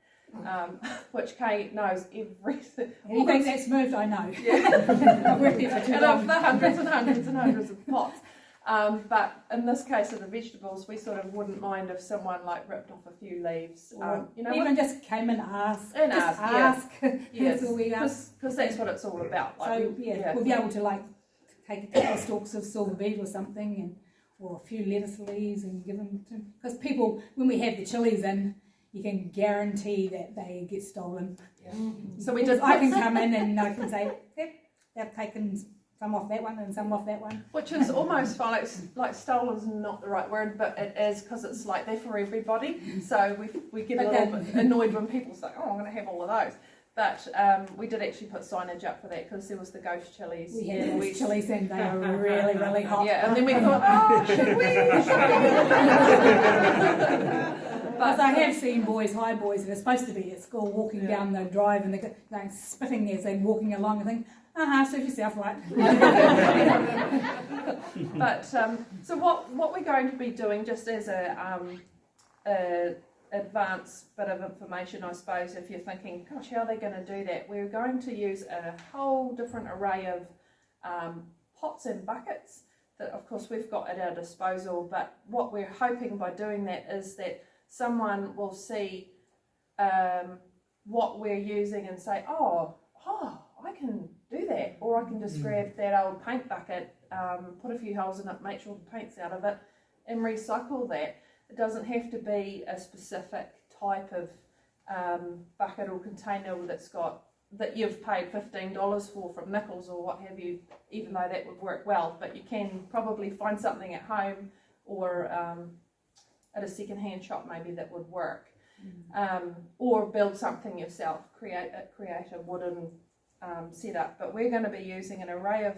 which Kay knows everything. Anything that's moved, I know. Yeah. I've worked there for too And long. of the hundreds and hundreds and hundreds of pots. But in this case of the vegetables, we sort of wouldn't mind if someone like ripped off a few leaves. Even just came and asked. And just ask. Yes, That's all we ask. because that's what it's all about. Like So we'll be able to take a couple of stalks of silver beet or something, or a few lettuce leaves, and give them to, because people, when we have the chilies in, you can guarantee that they get stolen. Yeah. So we did. I can come in and I can say, yep, they've taken some off that one and some off that one. Which is almost fine, like stolen is not the right word, but it is, because it's like they're for everybody. So we get a little bit annoyed when people say, oh, I'm going to have all of those. But we did actually put signage up for that, because there was the ghost chilies. We had those chilies and they are really, really hot. Yeah, and then we thought, oh, should we? But I have seen high boys that are supposed to be at school walking down the drive, and they're going spitting as they're walking along, and think, serve yourself right. But so what we're going to be doing, just as a advanced bit of information, I suppose, if you're thinking, gosh, how are they going to do that? We're going to use a whole different array of pots and buckets that, of course, we've got at our disposal. But what we're hoping by doing that is that someone will see what we're using and say, oh, I can do that, or I can just grab that old paint bucket, put a few holes in it, make sure the paint's out of it, and recycle that. It doesn't have to be a specific type of bucket or container that you've paid $15 for from Nichols or what have you, even though that would work well. But you can probably find something at home or at a second-hand shop maybe that would work, or build something yourself, create a wooden setup. But we're going to be using an array of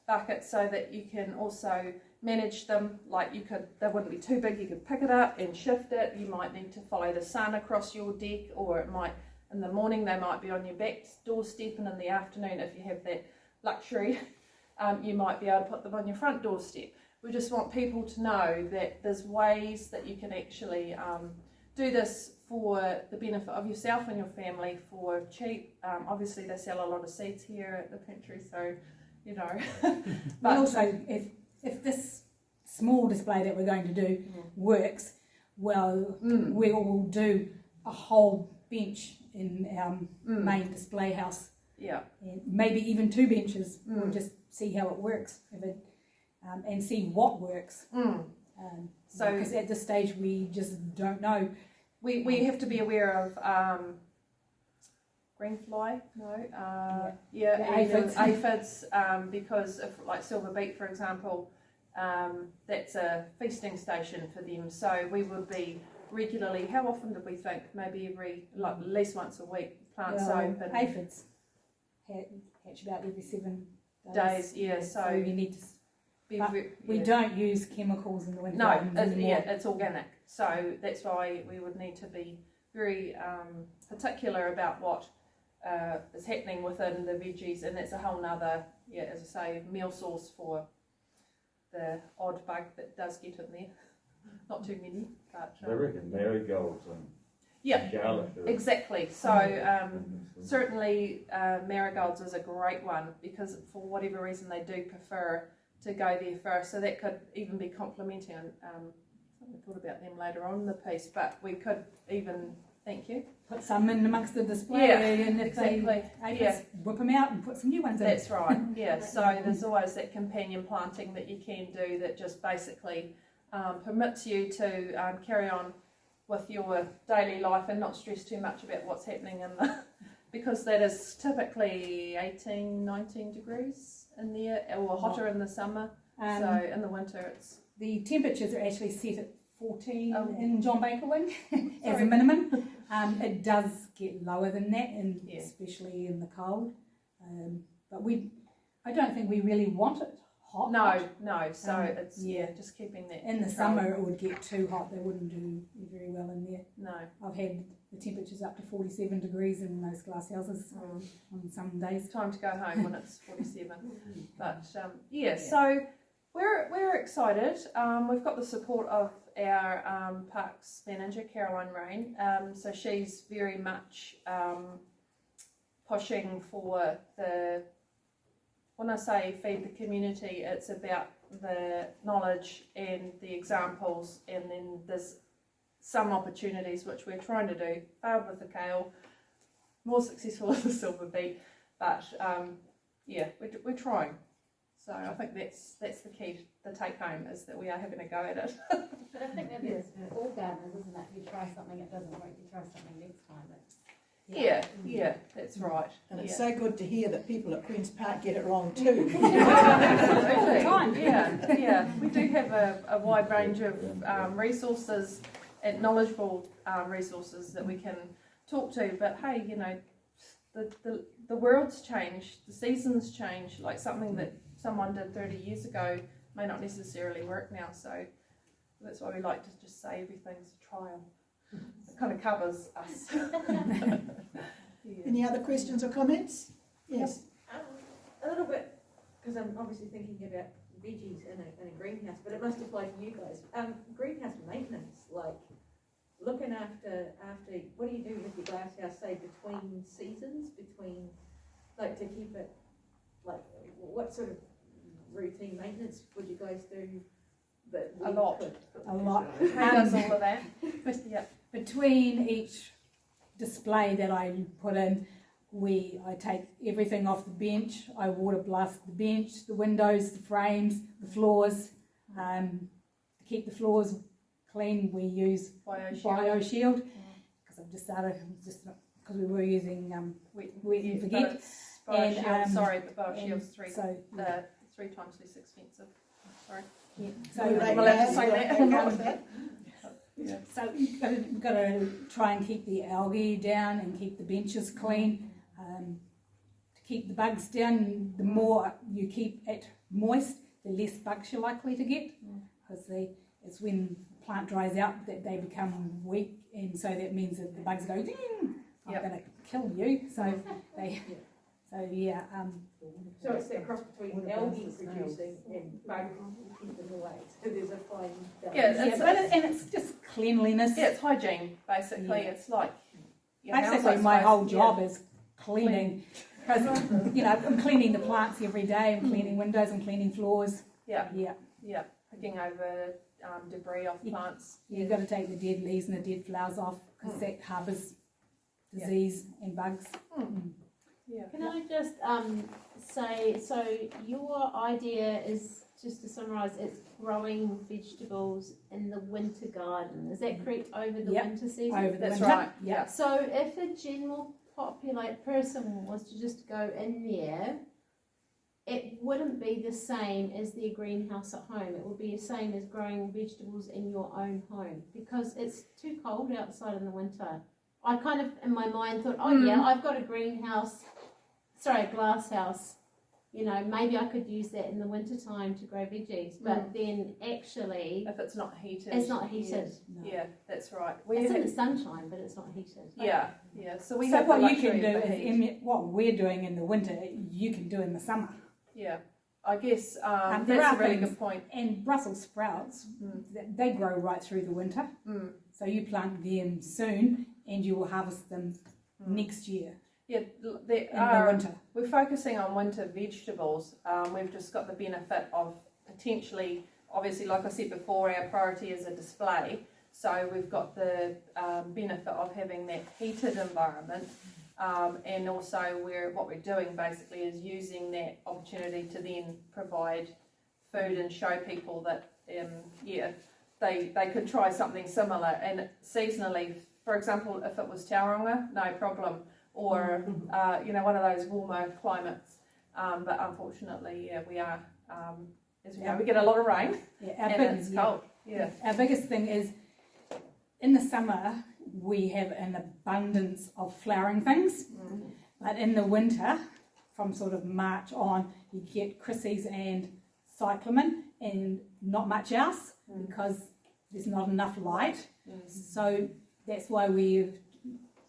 buckets so that you can also manage them. Like they wouldn't be too big, you could pick it up and shift it. You might need to follow the sun across your deck, or it might, in the morning they might be on your back doorstep, and in the afternoon, if you have that luxury, you might be able to put them on your front doorstep. We just want people to know that there's ways that you can actually do this for the benefit of yourself and your family for cheap. Obviously they sell a lot of seeds here at the country, so but also if this small display that we're going to do works well, we will do a whole bench in our main display house. Yeah. And maybe even 2 benches. Mm. We'll just see how it works and see what works. So because at this stage we just don't know. We have to be aware of green fly, no, The aphids, aphids. because if like silver beet, for example, that's a feasting station for them. So we would be regularly. How often did we think? Maybe at least once a week. Plants open. Aphids hatch about every 7 days. Yeah. So you need to. But we don't use chemicals in the winter. No, it's organic. So that's why we would need to be very particular about what is happening within the veggies, and that's a whole nother, as I say, meal source for the odd bug that does get in there. Not too many, but I reckon marigolds and garlic. Exactly. So certainly marigolds is a great one because for whatever reason they do prefer to go there first. So that could even be complementing. We thought about them later on in the piece, but we could even, thank you, put some in amongst the display, and if exactly, whip them out and put some new ones in. That's right. Yeah. So there's always that companion planting that you can do that just basically permits you to carry on with your daily life and not stress too much about what's happening in the because that is typically 18, 19 degrees in there, or hotter in the summer. So in the winter it's the temperatures are actually set at 14 in John Baker Wing as a minimum. It does get lower than that, and especially in the cold. But I don't think we really want it hot. No. So it's just keeping that. In the summer it would get too hot. They wouldn't do very well in there. No. I've had the temperatures up to 47 degrees in those glasshouses on some days. Time to go home when it's 47. But so we're excited. We've got the support of our parks manager, Caroline Rain. So she's very much pushing for when I say feed the community, it's about the knowledge and the examples, and then there's some opportunities which we're trying to do. Failed with the kale, more successful with the silver beet, but we're trying. So I think that's the key. The take home is that we are having a go at it. But I think that is for all gardeners, isn't it? You try something, it doesn't work, you try something next time. Yeah, that's right. And it's so good to hear that people at Queen's Park get it wrong too. Absolutely. Yeah. We do have a wide range of resources and knowledgeable resources that we can talk to. But hey, the world's changed, the seasons change. Like something that someone did 30 years ago may not necessarily work now. So that's why we like to just say everything's a trial. It kind of covers us. Any other questions or comments? Yes. A little bit, because I'm obviously thinking about veggies in a greenhouse, but it must apply to you guys. Greenhouse maintenance, like looking after what do you do with your glasshouse, say between seasons, like to keep it, like what sort of routine maintenance would you guys do? A lot. Who does all of that? Between each display that I put in, I take everything off the bench. I water blast the bench, the windows, the frames, the floors. To keep the floors clean, we use BioShield. Because I've just started, because we were using wet and forget. BioShield's three times less expensive. Sorry. Yeah. So we'll have to say that. So we've got to try and keep the algae down and keep the benches clean. To keep the bugs down, the more you keep it moist, the less bugs you're likely to get. Because it's when the plant dries out that they become weak, and so that means that the bugs go, ding, I'm going to kill you. So So it's that cross between algae producing and bug keeping away. So there's a fine balance. And it's just cleanliness. Yeah, it's hygiene basically. It's like basically my whole job is cleaning, because I'm cleaning the plants every day. I'm cleaning windows. I'm cleaning floors. Yeah. Picking over debris off plants. You've got to take the dead leaves and the dead flowers off, because that harbours disease and bugs. Yeah. Can I just say, so your idea is, just to summarise, it's growing vegetables in the winter garden. Is that correct, over the Yep, winter season? over the That's winter. right. Yeah. So if a general person was to just go in there, it wouldn't be the same as their greenhouse at home. It would be the same as growing vegetables in your own home, because it's too cold outside in the winter. I kind of, in my mind, thought, oh yeah, I've got a glass house. You know, maybe I could use that in the winter time to grow veggies. But then actually, If it's not heated. it's not heated. Yeah, that's right. It's in the sunshine, but it's not heated. Yeah, yeah. So we So have what the you can luxury do of the heat. is, what we're doing in the winter, you can do in the summer. Yeah, I guess There that's are a really things- good point. And Brussels sprouts, they grow right through the winter. So you plant them soon and you will harvest them next year Yeah, in the winter. we're focusing on winter vegetables. We've just got the benefit of potentially, obviously, like I said before, our priority is a display. So we've got the benefit of having that heated environment. And also what we're doing basically is using that opportunity to then provide food and show people that they could try something similar, and seasonally, for example, if it was Tauranga, no problem, or one of those warmer climates, but unfortunately we are as we know, we get a lot of rain and it's cold. Our biggest thing is in the summer we have an abundance of flowering things, but in the winter, from sort of March on, you get chryses and cyclamen and not much else because there's not enough light. So that's why we've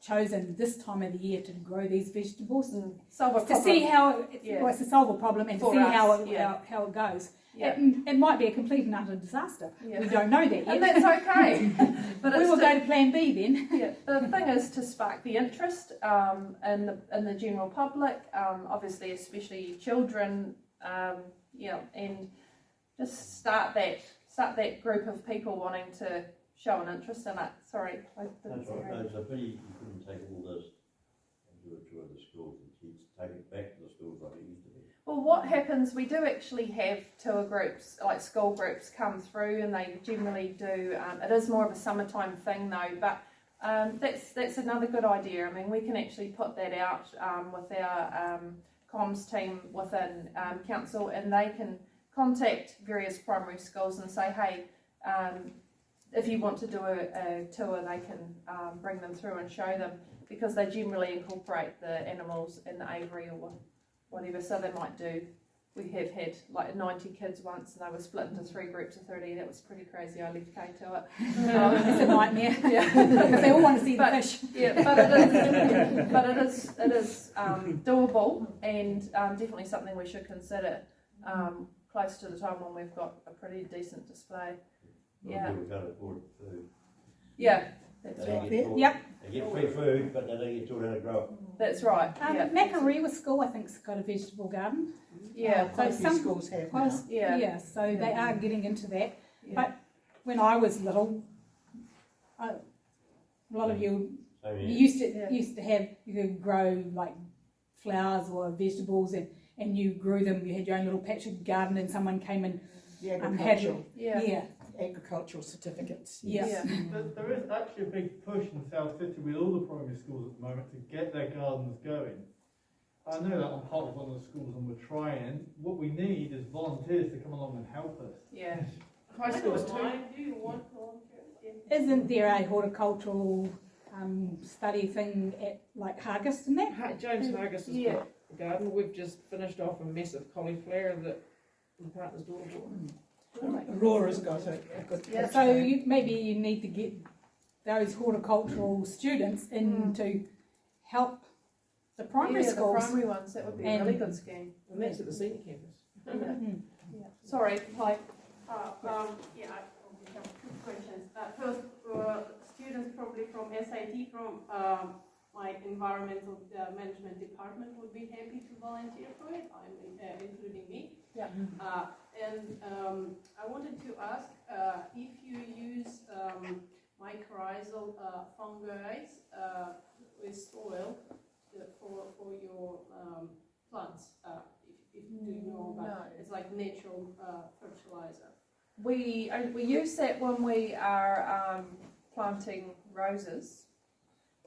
chosen this time of the year to grow these vegetables Solve a to problem. see how it's to solve a problem and to For see us, how it goes. Yeah. It might be a complete and utter disaster. We don't know that yet. And that's okay. But we it's will go to plan B then. Yeah, the thing is to spark the interest in the general public, obviously especially children, and just start that group of people wanting to show an interest in it. Sorry, I didn't That's right. say No, it's a pity you couldn't take all this and do it to other schools and kids take it back to the schools like it used to be. Well, what happens, we do actually have tour groups, like school groups, come through, and they generally do, it is more of a summertime thing though, but that's another good idea. I mean, we can actually put that out with our comms team within council, and they can contact various primary schools and say, hey, if you want to do a tour, they can bring them through and show them, because they generally incorporate the animals in the aviary or whatever. So they might do, we have had like 90 kids once, and they were split into 3 groups of 30. That was pretty crazy. I left Kay to it. It's a nightmare. Yeah. Because they all want to see the fish. Yeah, but it is doable, and definitely something we should consider close to the time when we've got a pretty decent display. Yeah. People can't afford food. Yeah, that's They right. get taught- Yep. They get free food, but they don't get taught how to grow it. That's right. Yeah. Makareva School, I think, has got a vegetable garden. Yeah. Quite a few some schools have quite a- now. Yeah. So they are getting into that. Yeah. But when I was little, a lot of you Same here. used to have, you could grow like flowers or vegetables, and you grew them. You had your own little patch of garden, and someone came and The had agricultural, yeah. agricultural certificates. Yeah. Yeah. There is actually a big push in South City with all the primary schools at the moment to get their gardens going. I know that I'm part of one of the schools and we're trying. What we need is volunteers to come along and help us. Yeah. High schools too. Do you want volunteers? Isn't there a horticultural study thing at like Hargest and that? James Hargis has got a garden. We've just finished off a mess of cauliflower that the partner's daughter bought. Aurora's got a good Yeah, patch so going. maybe you need to get those horticultural students in to help the primary The schools. primary ones, that would be a really good scheme. And that's at the senior campus. Yeah. Sorry, hi. I probably have 2 questions. First, students probably from SIT, from my environmental management department would be happy to volunteer for it, including me. Yeah. And I wanted to ask if you use mycorrhizal fungi, with soil for your plants. If do you know about No. it's like natural fertilizer. We use that when we are planting roses,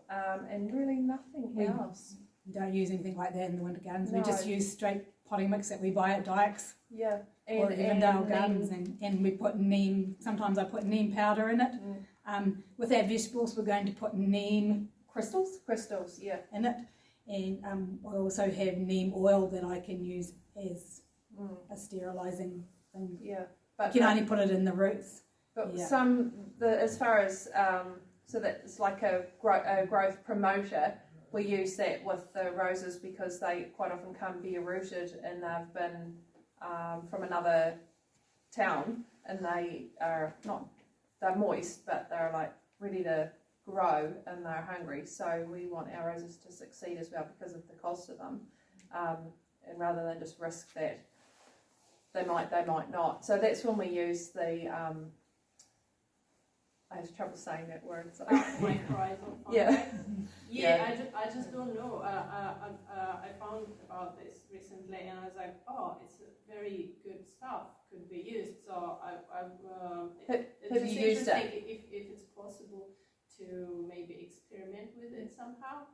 and really nothing We- else. We don't use anything like that in the winter gardens. We No. just use straight potting mix that we buy at Dykes Yeah, or Evandale neem. Gardens, and we put neem. Sometimes I put neem powder in it. Mm. With our vegetables, we're going to put neem crystals Yeah. in it, and I also have neem oil that I can use as a sterilising thing. Yeah, But you can only put it in the roots. But Yeah. as far as so that it's like a growth promoter, we use that with the roses because they quite often come bare rooted and they've been from another town and they're moist but they're like ready to grow and they're hungry. So we want our roses to succeed as well because of the cost of them, and rather than just risk that they might not. So that's when we use the I have trouble saying that word. So. Mycorrhizal fungi. Yeah. Yeah, I just don't know. I found about this recently, and I was like, oh, it's very good stuff. Could be used. So Have you used it? If it's possible to maybe experiment with it somehow.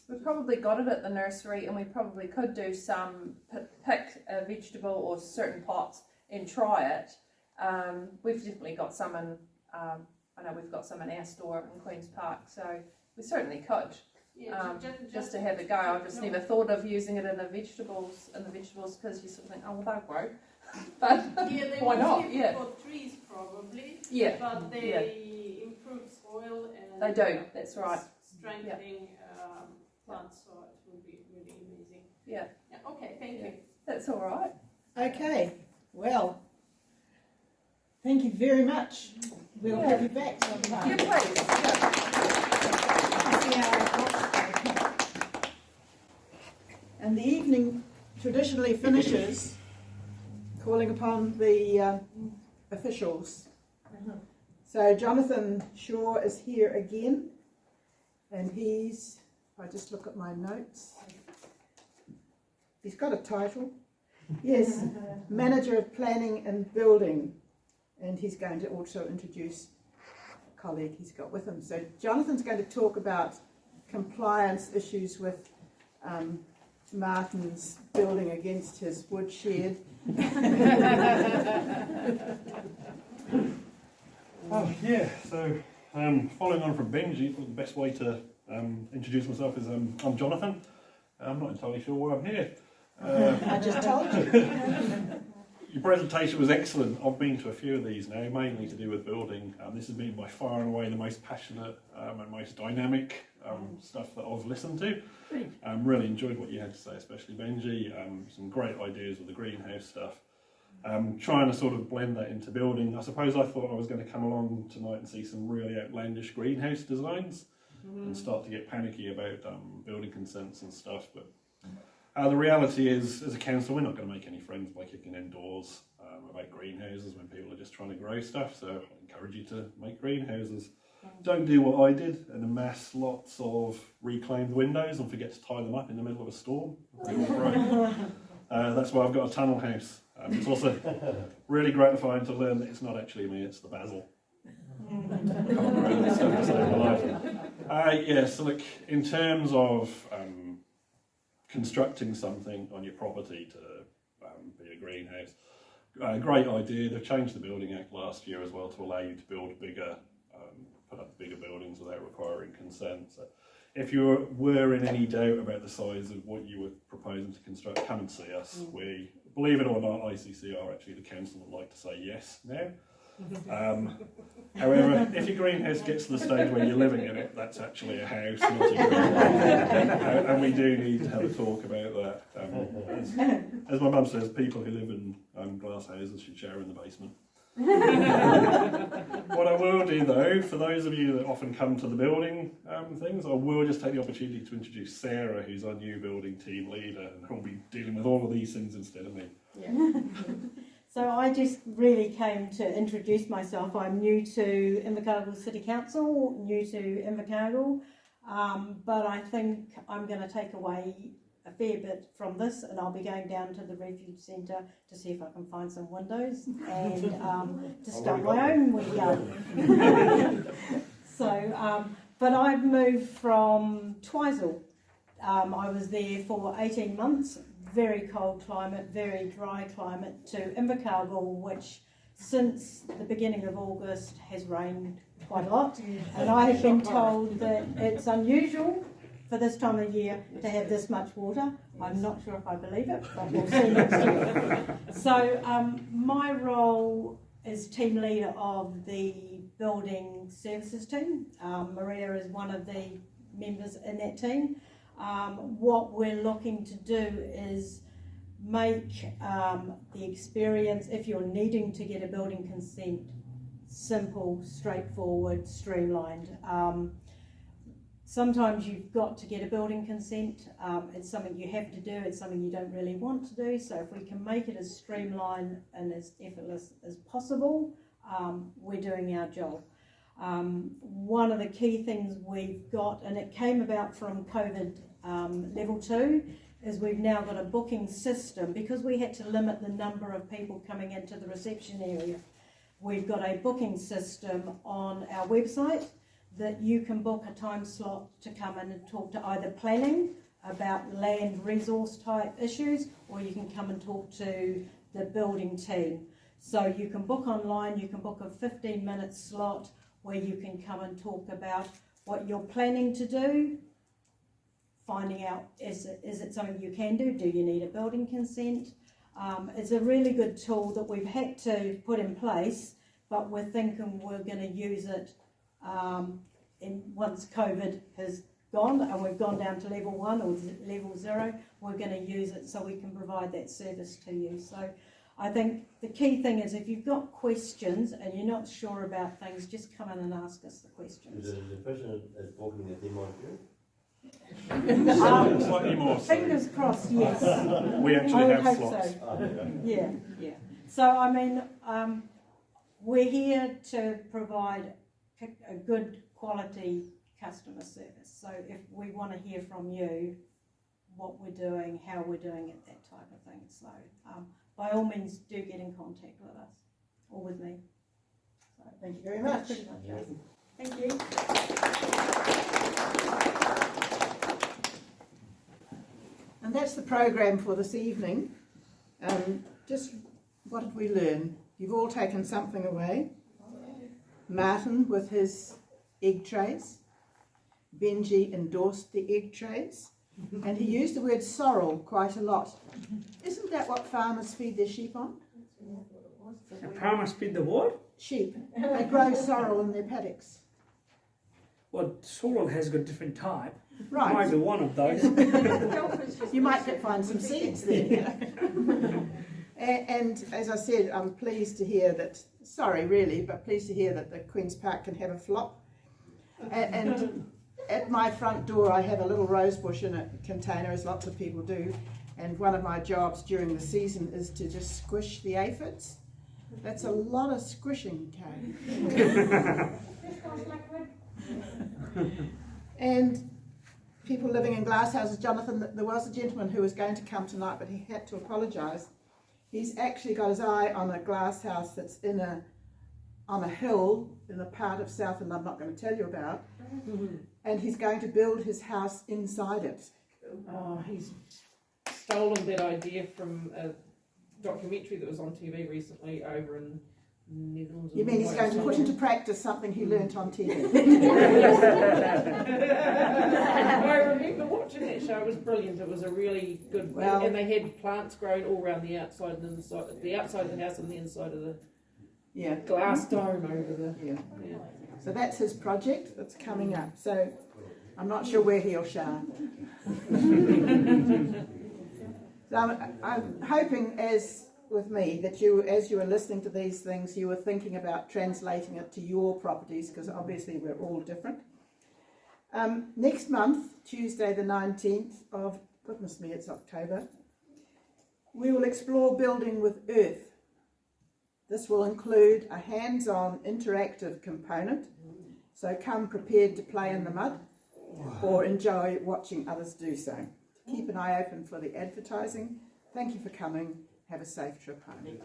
We probably got it at the nursery, and we probably could do some pick a vegetable or certain pots and try it. We've definitely got some in. I know we've got some in our store in Queen's Park, so we certainly could. Yeah, just to have a go. I just never thought of using it in the vegetables because you sort of think, oh, well, they'll grow. But yeah, they why not? Yeah. For trees probably. Yeah. But they improve soil and they do. That's right. Strengthening plants, so it would be really amazing. Yeah. Okay. Thank you. That's all right. Okay. Well, thank you very much. We'll have you back sometime. Yeah, please. And the evening traditionally finishes calling upon the officials. So Jonathan Shaw is here again, and he's, if I just look at my notes, he's got a title. Yes, Manager of Planning and Building, and he's going to also introduce a colleague he's got with him. So Jonathan's going to talk about compliance issues with Martin's building against his woodshed. So following on from Benji, the best way to introduce myself is I'm Jonathan. I'm not entirely sure why I'm here. I just told you. Your presentation was excellent. I've been to a few of these now, mainly to do with building. This has been by far and away the most passionate and most dynamic stuff that I've listened to. Really enjoyed what you had to say, especially Benji. Some great ideas with the greenhouse stuff. Trying to sort of blend that into building. I suppose I thought I was going to come along tonight and see some really outlandish greenhouse designs and start to get panicky about building consents and stuff. But the reality is, as a council, we're not going to make any friends by kicking in doors about greenhouses when people are just trying to grow stuff. So I encourage you to make greenhouses. Don't do what I did and amass lots of reclaimed windows and forget to tie them up in the middle of a storm. That's why I've got a tunnel house. It's also really gratifying to learn that it's not actually me, it's the basil. So look, in terms of constructing something on your property to be a greenhouse, great idea. They've changed the Building Act last year as well to allow you to build bigger, put up bigger buildings without requiring consent. So if you were in any doubt about the size of what you were proposing to construct, come and see us. We, believe it or not, ICC are actually the council that like to say yes now. However, if your greenhouse gets to the stage where you're living in it, that's actually a house, not a greenhouse. And we do need to have a talk about that. As my mum says, people who live in glass houses should shower in the basement. What I will do though, for those of you that often come to the building things, I will just take the opportunity to introduce Sarah, who's our new building team leader, and who'll be dealing with all of these things instead of me. Yeah. So I just really came to introduce myself. I'm new to Invercargill City Council, new to Invercargill. but I think I'm going to take away a fair bit from this, and I'll be going down to the refuge centre to see if I can find some windows and to start my own wee garden. So, but I've moved from Twizel. I was there for 18 months, very cold climate, very dry climate, to Invercargill, which since the beginning of August has rained quite a lot, and I have been told that it's unusual for this time of year to have this much water. I'm not sure if I believe it, but we'll see next year. So my role is team leader of the building services team. Maria is one of the members in that team. What we're looking to do is make the experience, if you're needing to get a building consent, simple, straightforward, streamlined. Sometimes you've got to get a building consent. It's something you have to do, it's something you don't really want to do. So if we can make it as streamlined and as effortless as possible, we're doing our job. One of the key things we've got, and it came about from COVID level 2, is we've now got a booking system because we had to limit the number of people coming into the reception area. We've got a booking system on our website that you can book a time slot to come in and talk to either planning about land resource type issues, or you can come and talk to the building team. So you can book online, you can book a 15-minute slot where you can come and talk about what you're planning to do, finding out is it something you can do, do you need a building consent. It's a really good tool that we've had to put in place, but we're thinking we're going to use it once COVID has gone and we've gone down to level 1 or level 0, we're going to use it so we can provide that service to you. So I think the key thing is if you've got questions and you're not sure about things, just come in and ask us the questions. Is it as efficient as booking a demo too? Slightly more so. Fingers crossed, yes. We actually have slots. So. Oh, okay. Yeah. So I mean, we're here to provide a good quality customer service. So if we want to hear from you what we're doing, how we're doing it, that type of thing. So by all means, do get in contact with us or with me. So thank you very much. Pretty much it. Thank you. And that's the program for this evening. Just what did we learn? You've all taken something away. Martin with his egg trays. Benji endorsed the egg trays. And he used the word sorrel quite a lot. Isn't that what farmers feed their sheep on? Farmers feed the what? Sheep. They grow sorrel in their paddocks. Well, sorrel has got different type. Right. Might be one of those. You might find some seeds there. And as I said, I'm pleased to hear that, sorry really, but pleased to hear that the Queen's Park can have a flop. And at my front door I have a little rose bush in a container, as lots of people do, and one of my jobs during the season is to just squish the aphids. That's a lot of squishing, Kay. And people living in glasshouses, Jonathan, there was a gentleman who was going to come tonight but he had to apologise. He's actually got his eye on a glass house that's on a hill in a part of Southland I'm not going to tell you about, and he's going to build his house inside it. Oh, he's stolen that idea from a documentary that was on TV recently over in Netherlands. You mean he's going to put into practice something he learnt on TV? I remember watching that show. It was brilliant. It was a really good, and they had plants growing all around the outside and inside, the outside of the house and the inside of the glass dome over the. So that's his project that's coming up. So I'm not sure where he'll show. So I'm hoping, as with me, that you, as you were listening to these things, you were thinking about translating it to your properties, because obviously we're all different. Next month, Tuesday the 19th of, goodness me, it's October, we will explore building with earth. This will include a hands-on interactive component, so come prepared to play in the mud. or enjoy watching others do so. Keep an eye open for the advertising. Thank you for coming. Have a safe trip home.